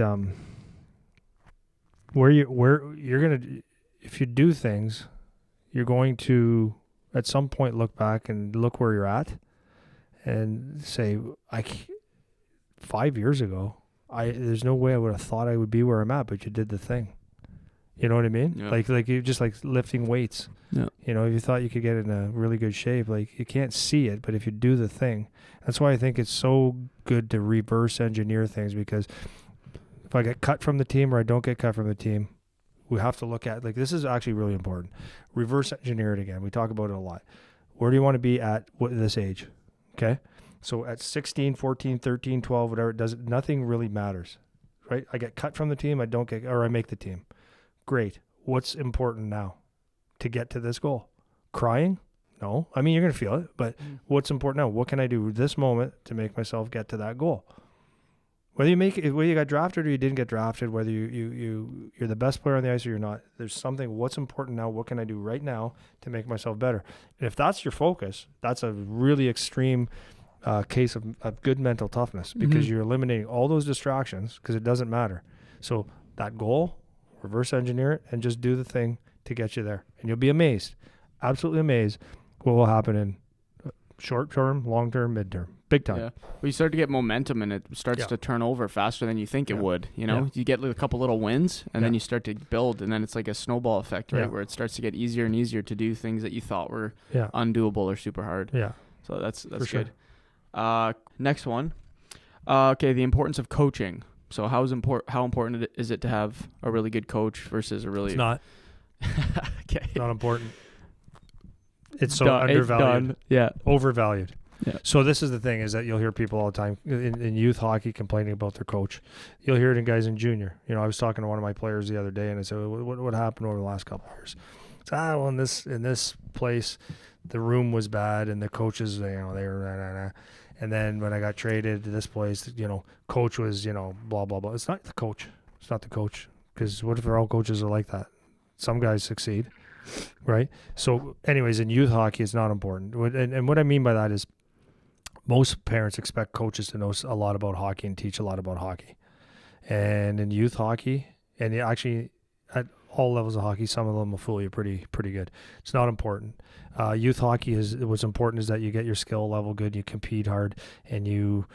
Speaker 2: where you're gonna, if you do things, you're going to at some point look back and look where you're at and say, 5 years ago, there's no way I would have thought I would be where I'm at, but you did the thing. You know what I mean? Yeah. Like you just like lifting weights. Yeah. If you thought you could get in a really good shape, like you can't see it, but if you do the thing, that's why I think it's so good to reverse engineer things, because if I get cut from the team or I don't get cut from the team, we have to look at, like, this is actually really important. Reverse engineer it again. We talk about it a lot. Where do you want to be at this age? Okay. So at 16, 14, 13, 12, whatever, nothing really matters, right? I get cut from the team. I make the team. Great. What's important now to get to this goal? Crying? No. I mean, you're going to feel it, but what's important now? What can I do this moment to make myself get to that goal? Whether you got drafted or you didn't get drafted, whether you're the best player on the ice or you're not, there's something, what's important now? What can I do right now to make myself better? And if that's your focus, that's a really extreme case of good mental toughness, because you're eliminating all those distractions, because it doesn't matter. So that goal, reverse engineer it, and just do the thing to get you there. And you'll be amazed, absolutely amazed, what will happen in short term, long term, mid term. Big time. Yeah.
Speaker 1: Well, you start to get momentum, and it starts to turn over faster than you think it would. You get a couple little wins, and then you start to build, and then it's like a snowball effect, right? Where it starts to get easier and easier to do things that you thought were undoable or super hard. Yeah. So that's good. Sure. Next one. Okay, the importance of coaching. So how important is it to have a really good coach versus a really?
Speaker 2: It's not. Okay. Not important. It's so undervalued. Yeah. Overvalued. Yeah. So this is the thing, is that you'll hear people all the time in youth hockey complaining about their coach. You'll hear it in guys in junior. I was talking to one of my players the other day, and I said, what happened over the last couple of years? Well, in this place, the room was bad, and the coaches, they were, and then when I got traded to this place, coach was, blah, blah, blah. It's not the coach. It's not the coach, because what if all coaches are like that? Some guys succeed, right? So anyways, in youth hockey, it's not important. And what I mean by that is, most parents expect coaches to know a lot about hockey and teach a lot about hockey. And in youth hockey, And actually, at all levels of hockey, some of them will fool you pretty good. It's not important. Youth hockey what's important is that you get your skill level good, you compete hard, and you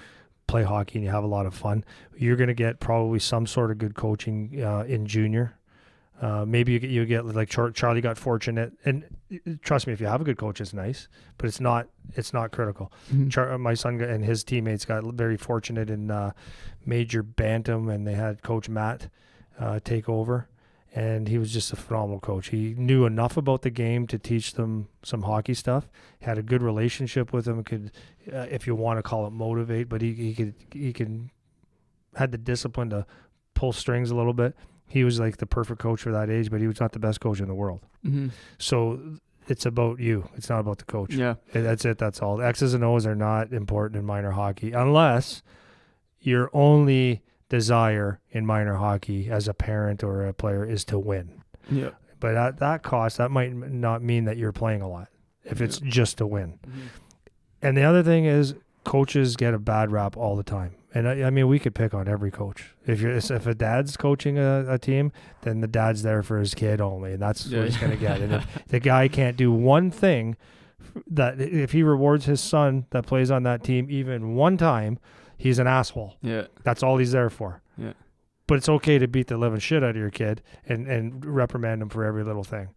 Speaker 2: play hockey and you have a lot of fun. You're going to get probably some sort of good coaching in junior. Maybe you get like Charlie got fortunate, and trust me, if you have a good coach, it's nice, but it's not critical.
Speaker 1: Mm-hmm.
Speaker 2: My son and his teammates got very fortunate in major bantam, and they had Coach Matt take over, and he was just a phenomenal coach. He knew enough about the game to teach them some hockey stuff. Had a good relationship with them. Could, if you want to call it, motivate, but he had the discipline to pull strings a little bit. He was like the perfect coach for that age, but he was not the best coach in the world.
Speaker 1: Mm-hmm.
Speaker 2: So it's about you. It's not about the coach.
Speaker 1: Yeah.
Speaker 2: That's it. That's all. X's and O's are not important in minor hockey unless your only desire in minor hockey as a parent or a player is to win.
Speaker 1: Yeah.
Speaker 2: But at that cost, that might not mean that you're playing a lot if it's just to win.
Speaker 1: Mm-hmm.
Speaker 2: And the other thing is coaches get a bad rap all the time. And I mean, we could pick on every coach. If a dad's coaching a team, then the dad's there for his kid only, and that's what he's going to get. And if the guy can't do one thing, that if he rewards his son that plays on that team even one time, he's an asshole.
Speaker 1: Yeah,
Speaker 2: that's all he's there for.
Speaker 1: Yeah,
Speaker 2: but it's okay to beat the living shit out of your kid and reprimand him for every little thing.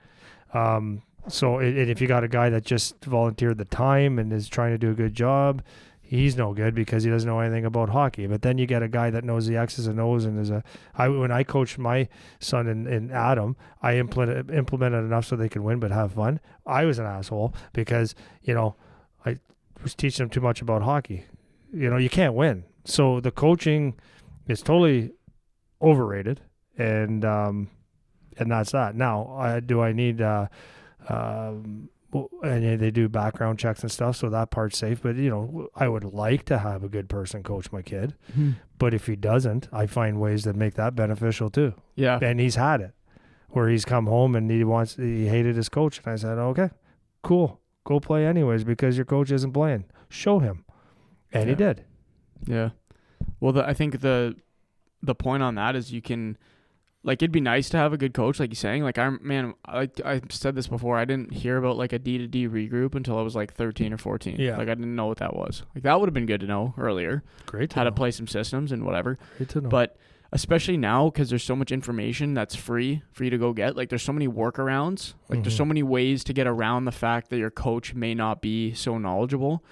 Speaker 2: So if you got a guy that just volunteered the time and is trying to do a good job, he's no good because he doesn't know anything about hockey. But then you get a guy that knows the X's and O's and when I coached my son and Adam, I implemented enough so they could win but have fun. I was an asshole because, I was teaching them too much about hockey. You can't win. So the coaching is totally overrated, and that's that. Now, do I need and they do background checks and stuff, so that part's safe. But, I would like to have a good person coach my kid. Mm-hmm. But if he doesn't, I find ways that make that beneficial too.
Speaker 1: Yeah.
Speaker 2: And he's had it where he's come home and he hated his coach. And I said, okay, cool. Go play anyways because your coach isn't playing. Show him. And he did.
Speaker 1: Yeah. Well, I think the point on that is you can... Like, it'd be nice to have a good coach, like you're saying. Like, I said this before. I didn't hear about, like, a D2D regroup until I was, like, 13 or 14.
Speaker 2: Yeah.
Speaker 1: Like, I didn't know what that was. Like, that would have been good to know earlier.
Speaker 2: Great to
Speaker 1: How
Speaker 2: know.
Speaker 1: to play some systems and whatever.
Speaker 2: Great to know.
Speaker 1: But especially now, because there's so much information that's free for you to go get. Like, there's so many workarounds. Like, there's so many ways to get around the fact that your coach may not be so knowledgeable.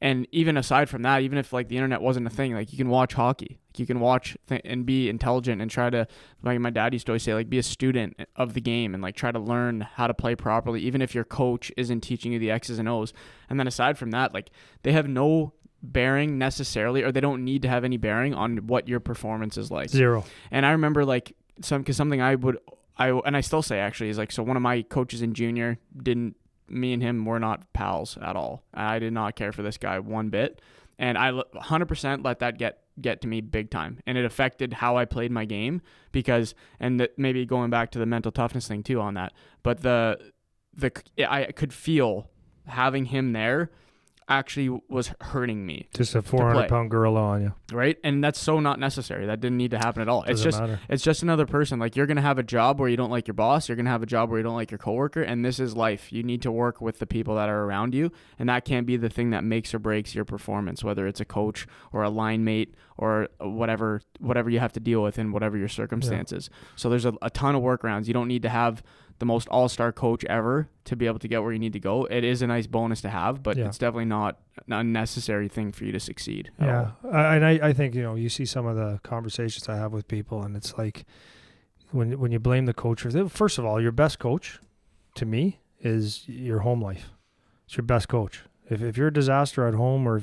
Speaker 1: And even aside from that, even if, like, the internet wasn't a thing, like, you can watch hockey. You can watch and be intelligent and try to, like my dad used to always say, like, be a student of the game and, like, try to learn how to play properly, even if your coach isn't teaching you the X's and O's. And then aside from that, like, they have no bearing necessarily, or they don't need to have any bearing on what your performance is like.
Speaker 2: Zero.
Speaker 1: And I remember, like, something I still say, actually, is, like, so one of my coaches in junior me and him were not pals at all. I did not care for this guy one bit. And I 100% let that get to me big time. And it affected how I played my game because, maybe going back to the mental toughness thing too on that, but I could feel having him there actually was hurting me.
Speaker 2: Just a 400-pound gorilla on you.
Speaker 1: Right? And that's so not necessary. That didn't need to happen at all. It's just another person. Like, you're going to have a job where you don't like your boss. You're going to have a job where you don't like your coworker. And this is life. You need to work with the people that are around you. And that can't be the thing that makes or breaks your performance, whether it's a coach or a line mate or whatever you have to deal with in whatever your circumstances. Yeah. So there's a ton of workarounds. You don't need to have the most all-star coach ever to be able to get where you need to go. It is a nice bonus to have, but it's definitely not a necessary thing for you to succeed at all.
Speaker 2: And I think, you see some of the conversations I have with people, and it's like when you blame the coach, first of all, your best coach to me is your home life. It's your best coach. If you're a disaster at home, or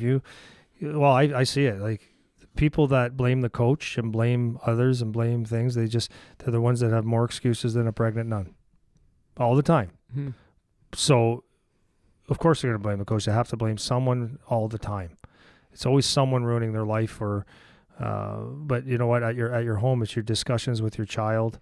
Speaker 2: I see it, like, people that blame the coach and blame others and blame things, they're the ones that have more excuses than a pregnant nun. All the time. Mm-hmm. So, of course they're going to blame the coach. They have to blame someone all the time. It's always someone ruining their life, but you know what? At your home, it's your discussions with your child.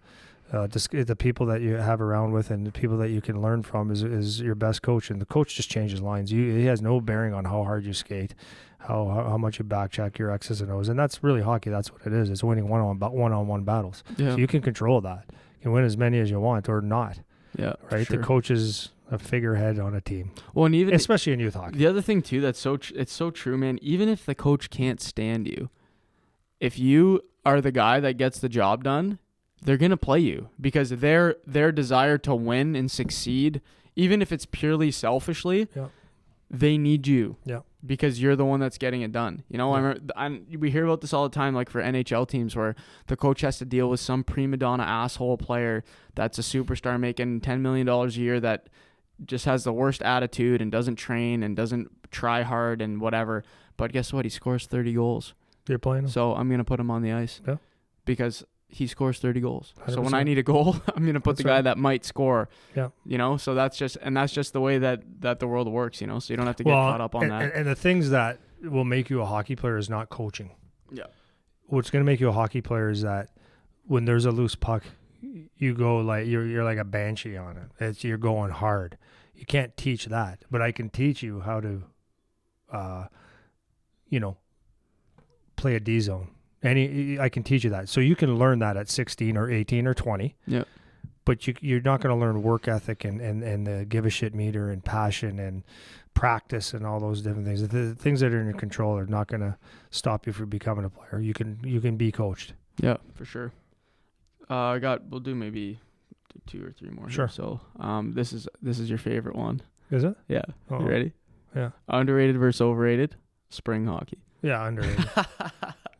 Speaker 2: Just the people that you have around with and the people that you can learn from is your best coach. And the coach just changes lines. He has no bearing on how hard you skate, how much you back check your X's and O's. And that's really hockey. That's what it is. It's winning one-on-one battles.
Speaker 1: Yeah.
Speaker 2: So you can control that. You can win as many as you want or not.
Speaker 1: Yeah.
Speaker 2: Right?
Speaker 1: Sure.
Speaker 2: The coach is a figurehead on a team.
Speaker 1: Well, and even
Speaker 2: especially in youth hockey.
Speaker 1: The other thing too that's it's so true, man. Even if the coach can't stand you, if you are the guy that gets the job done, they're gonna play you because their desire to win and succeed, even if it's purely selfishly, they need you.
Speaker 2: Yeah.
Speaker 1: Because you're the one that's getting it done. You know, we hear about this all the time, like for NHL teams where the coach has to deal with some prima donna asshole player that's a superstar making $10 million a year that just has the worst attitude and doesn't train and doesn't try hard and whatever. But guess what? He scores 30 goals.
Speaker 2: You're playing him.
Speaker 1: So I'm going to put him on the ice.
Speaker 2: Yeah.
Speaker 1: Because he scores 30 goals. 100%. So when I need a goal, I'm going to put the guy that might score.
Speaker 2: Yeah.
Speaker 1: You know, so that's just the way that the world works, you know, so you don't have to get caught up on that.
Speaker 2: And the things that will make you a hockey player is not coaching.
Speaker 1: Yeah.
Speaker 2: What's going to make you a hockey player is that when there's a loose puck, you go like, you're like a banshee on it. You're going hard. You can't teach that, but I can teach you how to, play a D zone. I can teach you that. So you can learn that at 16 or 18 or 20.
Speaker 1: Yeah.
Speaker 2: But you're not going to learn work ethic and the give a shit meter and passion and practice and all those different things. The things that are in your control are not going to stop you from becoming a player. You can be coached.
Speaker 1: Yeah, for sure. We'll do maybe 2 or 3 more.
Speaker 2: Sure.
Speaker 1: Here. So this is your favorite one.
Speaker 2: Is it?
Speaker 1: Yeah.
Speaker 2: Oh.
Speaker 1: You ready?
Speaker 2: Yeah.
Speaker 1: Underrated versus overrated. Spring hockey.
Speaker 2: Yeah, underrated.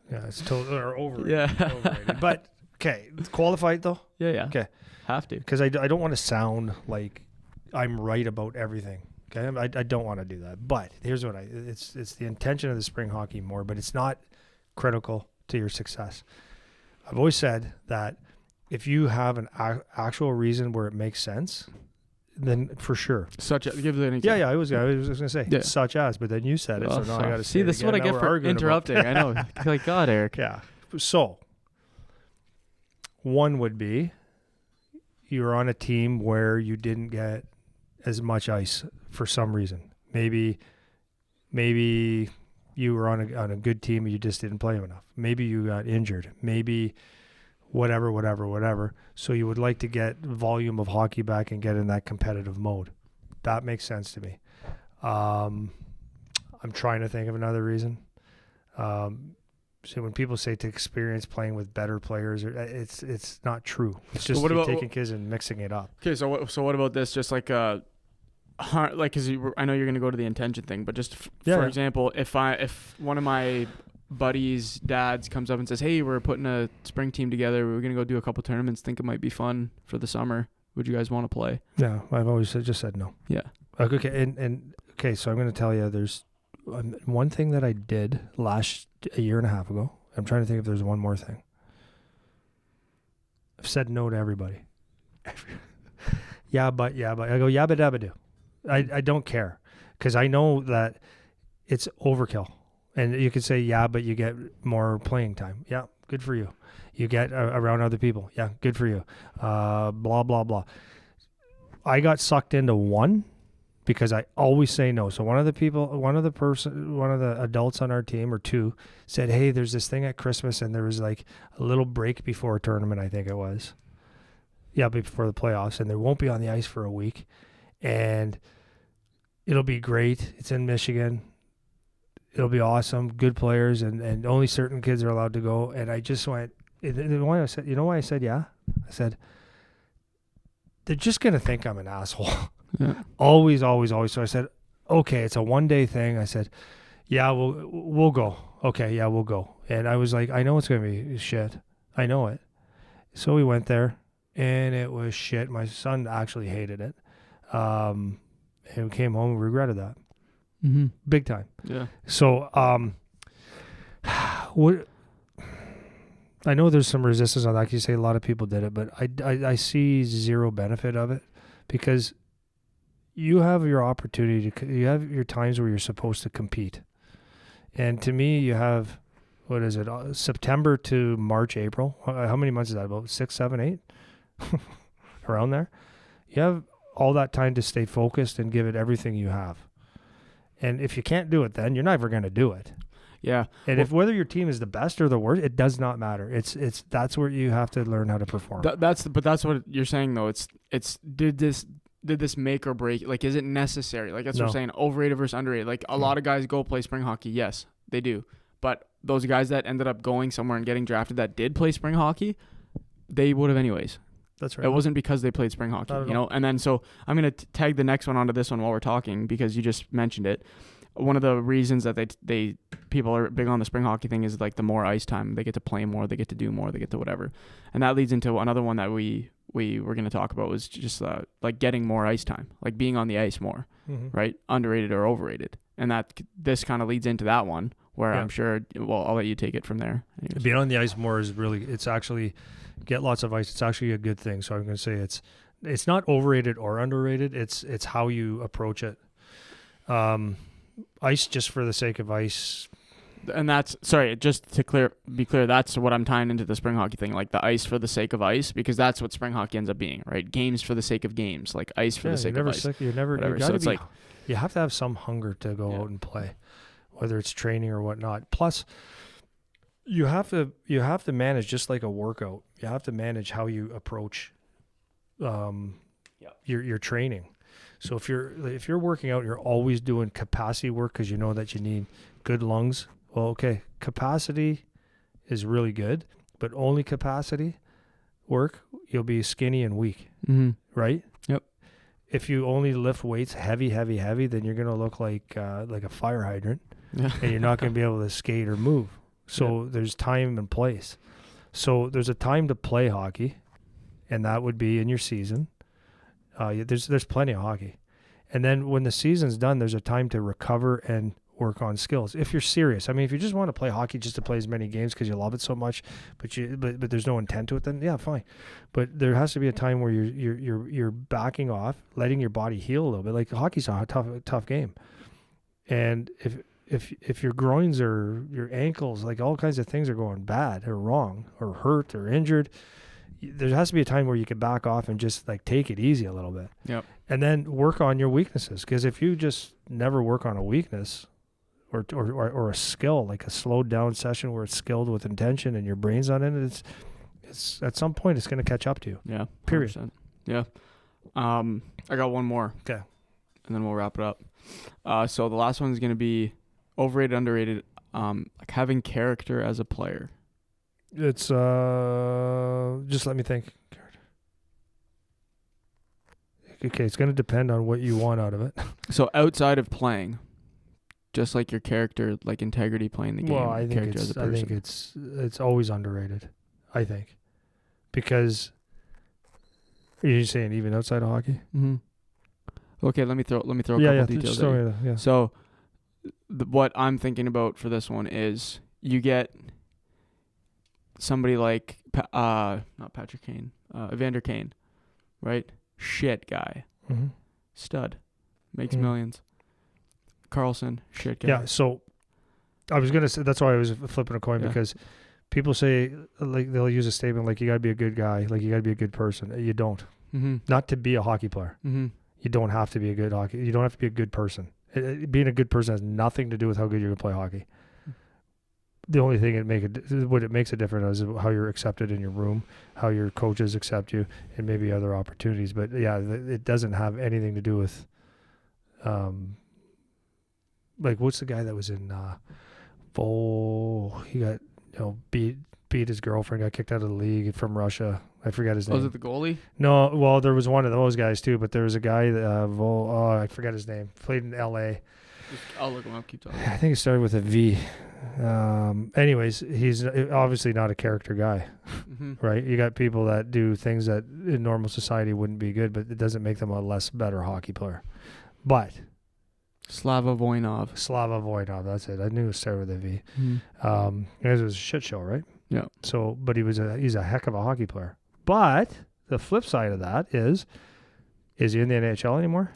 Speaker 2: Yeah, it's totally overrated.
Speaker 1: Yeah.
Speaker 2: Overrated. But okay, qualified though.
Speaker 1: Yeah.
Speaker 2: Okay,
Speaker 1: have to
Speaker 2: because I don't want to sound like I'm right about everything. Okay, I don't want to do that. But here's what it's the intention of the spring hockey more, but it's not critical to your success. I've always said that if you have an actual reason where it makes sense, then for sure.
Speaker 1: Give an example.
Speaker 2: Yeah. I was gonna say such as, but then you said it, so now I got to
Speaker 1: see. This is what I get for interrupting. I know. Like God, Eric.
Speaker 2: Yeah. So one would be you're on a team where you didn't get as much ice for some reason. Maybe you were on a good team and you just didn't play enough. Maybe you got injured. Maybe whatever. So you would like to get volume of hockey back and get in that competitive mode. That makes sense to me. I'm trying to think of another reason. So when people say to experience playing with better players, it's not true. It's just taking kids and mixing it up.
Speaker 1: Okay, so what about this? Just like because I know you're going to go to the intention thing, but just for example, if one of my buddy's dads comes up and says, "Hey, we're putting a spring team together. We're going to go do a couple tournaments. Think it might be fun for the summer. Would you guys want to play?"
Speaker 2: Yeah, I've always just said no.
Speaker 1: Yeah.
Speaker 2: Okay, and okay, so I'm going to tell you there's one thing that I did a year and a half ago. I'm trying to think if there's one more thing. I've said no to everybody. Yeah, but I go, yabba dabba do. I don't care because I know that it's overkill. And you could say, yeah, but you get more playing time. Yeah, good for you. You get around other people. Yeah, good for you. Blah, blah, blah. I got sucked into one because I always say no. So one of the adults on our team or two said, "Hey, there's this thing at Christmas," and there was like a little break before a tournament, I think it was. Yeah, before the playoffs, and they won't be on the ice for a week. And it'll be great. It's in Michigan. It'll be awesome. Good players, and only certain kids are allowed to go. And I just went, you know why I said yeah? I said, they're just going to think I'm an asshole.
Speaker 1: Yeah.
Speaker 2: Always. So I said, okay, it's a one-day thing. I said, yeah, we'll go. Okay, yeah, we'll go. And I was like, I know it's going to be shit. I know it. So we went there, and it was shit. My son actually hated it. And we came home and regretted that.
Speaker 1: Mm-hmm.
Speaker 2: Big time.
Speaker 1: Yeah.
Speaker 2: So, what? I know there's some resistance on that. You say a lot of people did it, but I see zero benefit of it because you have your opportunity you have your times where you're supposed to compete, and to me, you have September to March, April. How many months is that? About 6, 7, 8. around there. You have all that time to stay focused and give it everything you have. And if you can't do it, then you're never going to do it.
Speaker 1: Yeah.
Speaker 2: And if whether your team is the best or the worst, it does not matter. That's where you have to learn how to perform.
Speaker 1: That's what you're saying though. It's did this make or break? Like, is it necessary? Like, that's what I'm saying. Overrated versus underrated. Like, a lot of guys go play spring hockey. Yes, they do. But those guys that ended up going somewhere and getting drafted that did play spring hockey, they would have anyways.
Speaker 2: That's right.
Speaker 1: It wasn't because they played spring hockey, you know? And then, so I'm going to tag the next one onto this one while we're talking, because you just mentioned it. One of the reasons that people are big on the spring hockey thing is like the more ice time. They get to play more, they get to do more, they get to whatever. And that leads into another one that we were going to talk about, was just like getting more ice time, like being on the ice more, right? Underrated or overrated. And this kind of leads into that one where I'm sure, well, I'll let you take it from there. Anyways.
Speaker 2: Being on the ice more is really, it's actually, get lots of ice. It's actually a good thing. So I'm going to say it's not overrated or underrated. It's how you approach it. Ice just for the sake of ice.
Speaker 1: And that's, sorry, just to be clear, that's what I'm tying into the spring hockey thing, like the ice for the sake of ice, because that's what spring hockey ends up being, right? Games for the sake of games, like ice for the sake of ice.
Speaker 2: You have to have some hunger to go out and play, whether it's training or whatnot. Plus, you have to manage, just like a workout. You have to manage how you approach your training. So if you're working out, you're always doing capacity work because you know that you need good lungs. Well, okay, capacity is really good, but only capacity work, you'll be skinny and weak, right?
Speaker 1: Yep.
Speaker 2: If you only lift weights heavy, then you're gonna look like a fire hydrant, and you're not gonna be able to skate or move. So there's time and place. So there's a time to play hockey, and that would be in your season. There's plenty of hockey. And then when the season's done, there's a time to recover and work on skills. If you're serious, I mean, if you just want to play hockey just to play as many games because you love it so much, but there's no intent to it, then yeah, fine. But there has to be a time where you're backing off, letting your body heal a little bit. Like hockey's a tough game, and if your groins or your ankles, like all kinds of things are going bad or wrong or hurt or injured, there has to be a time where you can back off and just like take it easy a little bit.
Speaker 1: Yep. And
Speaker 2: then work on your weaknesses. Because if you just never work on a weakness or a skill, like a slowed down session where it's skilled with intention and your brain's not in it, it's at some point it's going to catch up to you.
Speaker 1: Yeah. 100%.
Speaker 2: Period.
Speaker 1: Yeah. I got one more.
Speaker 2: Okay.
Speaker 1: And then we'll wrap it up. So the last one is going to be overrated, underrated, like having character as a player.
Speaker 2: It's just let me think. Okay, it's going to depend on what you want out of it.
Speaker 1: So outside of playing, just like your character, like integrity playing the game.
Speaker 2: Well, I think it's always underrated. I think because you're saying even outside of hockey.
Speaker 1: Mm-hmm. Okay, let me throw a couple details at you. So what I'm thinking about for this one is you get somebody like not Patrick Kane, Evander Kane, right? Shit guy, stud, makes millions. Carlson, shit guy.
Speaker 2: Yeah. So I was gonna say that's why I was flipping a coin because people say like they'll use a statement like you gotta be a good guy, like you gotta be a good person. You don't. Not to be a hockey player. You don't have to be a good hockey. You don't have to be a good person. Being a good person has nothing to do with how good you're gonna play hockey. The only thing it makes a difference is how you're accepted in your room, how your coaches accept you, and maybe other opportunities. But yeah, it doesn't have anything to do with, like what's the guy that was in, he got beat his girlfriend, got kicked out of the league from Russia. I forget his name.
Speaker 1: Was it the goalie?
Speaker 2: No, well there was one of those guys too, but there was a guy that I forget his name. Played in L.A.
Speaker 1: I'll look him up. Keep talking.
Speaker 2: I think it started with a V. Anyways, he's obviously not a character guy, right? You got people that do things that in normal society wouldn't be good, but it doesn't make them a less better hockey player. But
Speaker 1: Slava Voinov,
Speaker 2: that's it. I knew it started with a V. It was a shit show, right?
Speaker 1: Yeah.
Speaker 2: So, but he's a heck of a hockey player. But the flip side of that is he in the NHL anymore?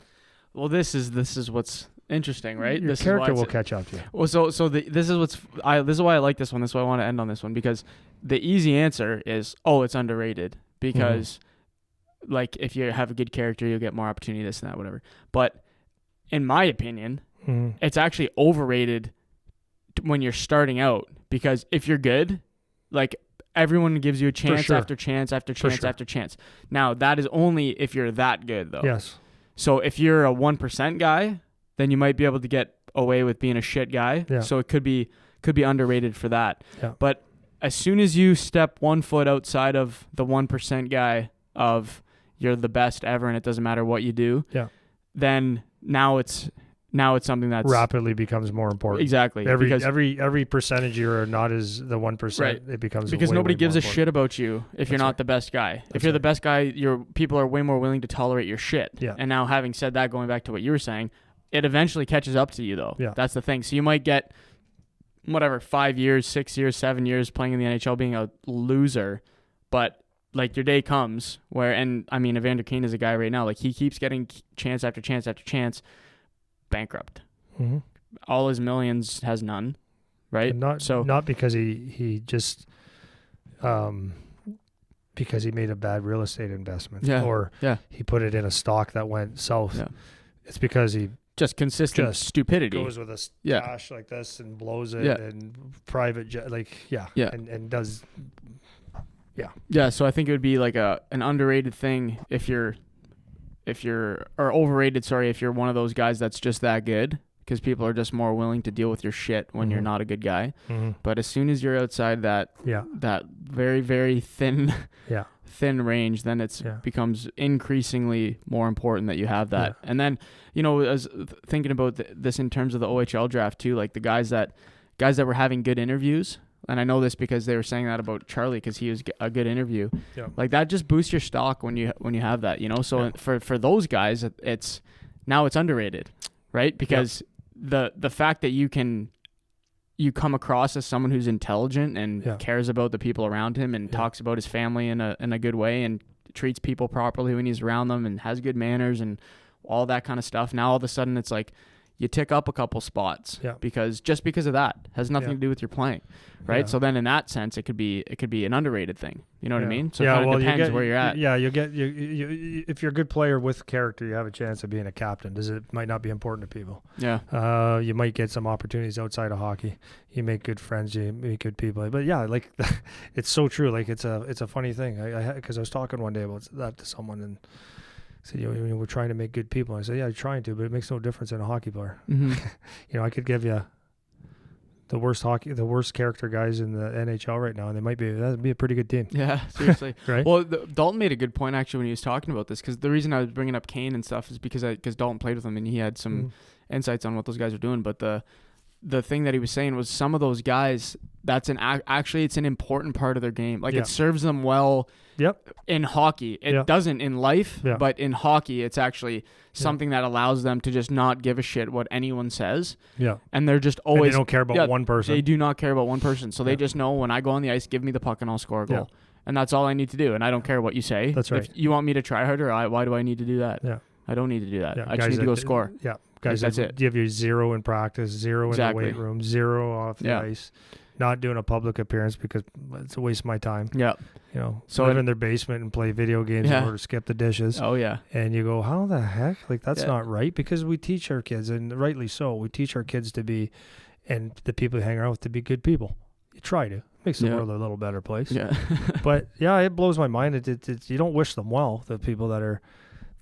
Speaker 1: Well, this is what's interesting, right?
Speaker 2: Your character will catch up to you.
Speaker 1: Well, this is why I like this one. This is why I want to end on this one, because the easy answer is, it's underrated, because like if you have a good character, you'll get more opportunity, this and that, whatever. But in my opinion, it's actually overrated when you're starting out, because if you're good, like everyone gives you a chance after chance after chance after chance. Now that is only if you're that good though.
Speaker 2: Yes.
Speaker 1: So if you're a 1% guy, then you might be able to get away with being a shit guy.
Speaker 2: Yeah.
Speaker 1: So it could be underrated for that.
Speaker 2: Yeah.
Speaker 1: But as soon as you step 1 foot outside of the 1% guy of you're the best ever and it doesn't matter what you do, then now it's something that's
Speaker 2: rapidly becomes more important.
Speaker 1: Exactly.
Speaker 2: Every percentage you're not as the 1%,
Speaker 1: right.
Speaker 2: It becomes
Speaker 1: because
Speaker 2: way,
Speaker 1: nobody
Speaker 2: way
Speaker 1: gives
Speaker 2: more
Speaker 1: a
Speaker 2: important.
Speaker 1: shit about you if you're not the best guy. If you're the best guy, people are way more willing to tolerate your shit.
Speaker 2: Yeah.
Speaker 1: And now, having said that, going back to what you were saying, it eventually catches up to you though.
Speaker 2: Yeah.
Speaker 1: That's the thing. So you might get 5 years, 6 years, 7 years playing in the NHL being a loser, but like your day comes where, and I mean, Evander Kane is a guy right now, like he keeps getting chance after chance after chance, bankrupt.
Speaker 2: Mm-hmm.
Speaker 1: All his millions has none, right?
Speaker 2: Not because he just because he made a bad real estate investment, or he put it in a stock that went south. Yeah. It's because he
Speaker 1: just consistent stupidity
Speaker 2: goes with a stash like this and blows it and private jet, and does. Yeah.
Speaker 1: So I think it would be like an underrated thing if you're or overrated, sorry, if you're one of those guys that's just that good, because people are just more willing to deal with your shit when you're not a good guy. Mm-hmm. But as soon as you're outside that very, very thin range, then it's becomes increasingly more important that you have that. Yeah. And then, as thinking about this in terms of the OHL draft too, like the guys that were having good interviews. And I know this because they were saying that about Charlie, because he was a good interview. Yeah. Like that just boosts your stock when you have that, So for those guys, it's underrated, right? Because the fact that you come across as someone who's intelligent and cares about the people around him and talks about his family in a good way and treats people properly when he's around them and has good manners and all that kind of stuff. Now all of a sudden it's like you tick up a couple spots because of that. Has nothing to do with your playing, right? So then in that sense, it could be an underrated thing. You know what I mean? So it kind of depends where you're at.
Speaker 2: Yeah, you if you're a good player with character, you have a chance of being a captain. It might not be important to people.
Speaker 1: Yeah.
Speaker 2: You might get some opportunities outside of hockey. You make good friends. You meet good people. But yeah, like it's so true. Like it's a funny thing. Because I was talking one day about that to someone and. So we're trying to make good people. I said, yeah, you're trying to, but it makes no difference in a hockey player. Mm-hmm. I could give you the worst character guys in the NHL right now, and that'd be a pretty good team.
Speaker 1: Yeah, seriously.
Speaker 2: Right?
Speaker 1: Well, Dalton made a good point actually when he was talking about this, because the reason I was bringing up Kane and stuff is because Dalton played with him and he had some insights on what those guys are doing. But the thing that he was saying was some of those guys, it's an important part of their game. Like it serves them well.
Speaker 2: Yep.
Speaker 1: In hockey, it doesn't in life, but in hockey, it's actually something that allows them to just not give a shit what anyone says.
Speaker 2: Yeah.
Speaker 1: And they're just always.
Speaker 2: And they don't care about one person.
Speaker 1: They do not care about one person. So they just know when I go on the ice, give me the puck and I'll score a goal. Yeah. And that's all I need to do. And I don't care what you say.
Speaker 2: That's right.
Speaker 1: If you want me to try harder, why do I need to do that?
Speaker 2: Yeah.
Speaker 1: I don't need to do that.
Speaker 2: Yeah.
Speaker 1: I just need to go score.
Speaker 2: Yeah. Guys,
Speaker 1: that's it.
Speaker 2: Give you 0 in practice, 0 in the weight room, 0 off the ice. Not doing a public appearance because it's a waste of my time.
Speaker 1: Yeah.
Speaker 2: So live in their basement and play video games or skip the dishes.
Speaker 1: Oh, yeah.
Speaker 2: And you go, how the heck? Like, that's not right, because we teach our kids, and rightly so, we teach our kids to be, and the people you hang around with, to be good people. You try to. Makes the world a little better place.
Speaker 1: Yeah.
Speaker 2: But, it blows my mind. You don't wish them well, the people that are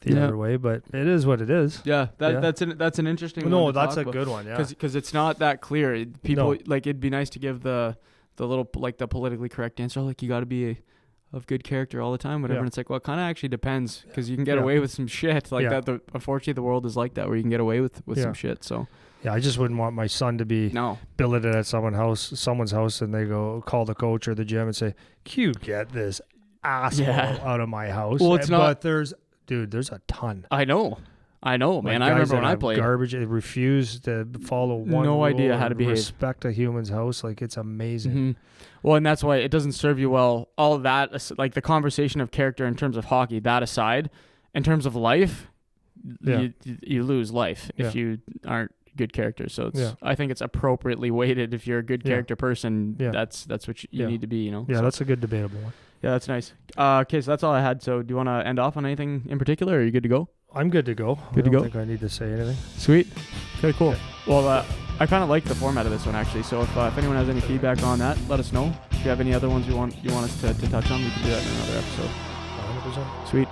Speaker 2: the other way, but it is what it is.
Speaker 1: Yeah, that's an interesting one.
Speaker 2: No, that's a good one,
Speaker 1: because it's not that clear. People like, it'd be nice to give the little, like, the politically correct answer, like you got to be of good character all the time, whatever. And it's like, well, it kind of actually depends, because you can get away with some shit like that. Unfortunately, the world is like that, where you can get away with some shit. So
Speaker 2: I just wouldn't want my son to be billeted at someone's house, and they go call the coach or the gym and say, "Can you get this asshole out of my house?"
Speaker 1: Well, it's not.
Speaker 2: But there's a ton.
Speaker 1: I know, man. I remember when I played.
Speaker 2: Garbage. They refuse to follow one.
Speaker 1: No idea how to behave.
Speaker 2: Respect a human's house. Like, it's amazing.
Speaker 1: Mm-hmm. Well, and that's why it doesn't serve you well. All of that, like the conversation of character in terms of hockey, that aside, in terms of life, you lose life if you good characters. So it's I think it's appropriately weighted. If you're a good character person, that's what you need to be. You know.
Speaker 2: Yeah,
Speaker 1: so
Speaker 2: that's a good debatable one.
Speaker 1: Yeah, that's nice. Okay, so that's all I had. So do you want to end off on anything in particular, or are you good to go?
Speaker 2: I'm good to go.
Speaker 1: Good to go.
Speaker 2: I don't think I need to say anything.
Speaker 1: Sweet. Okay, cool. Well, I kind of like the format of this one actually. So if anyone has any feedback on that, let us know. If you have any other ones you want us to touch on, we can do that in another episode.
Speaker 2: 100%.
Speaker 1: Sweet.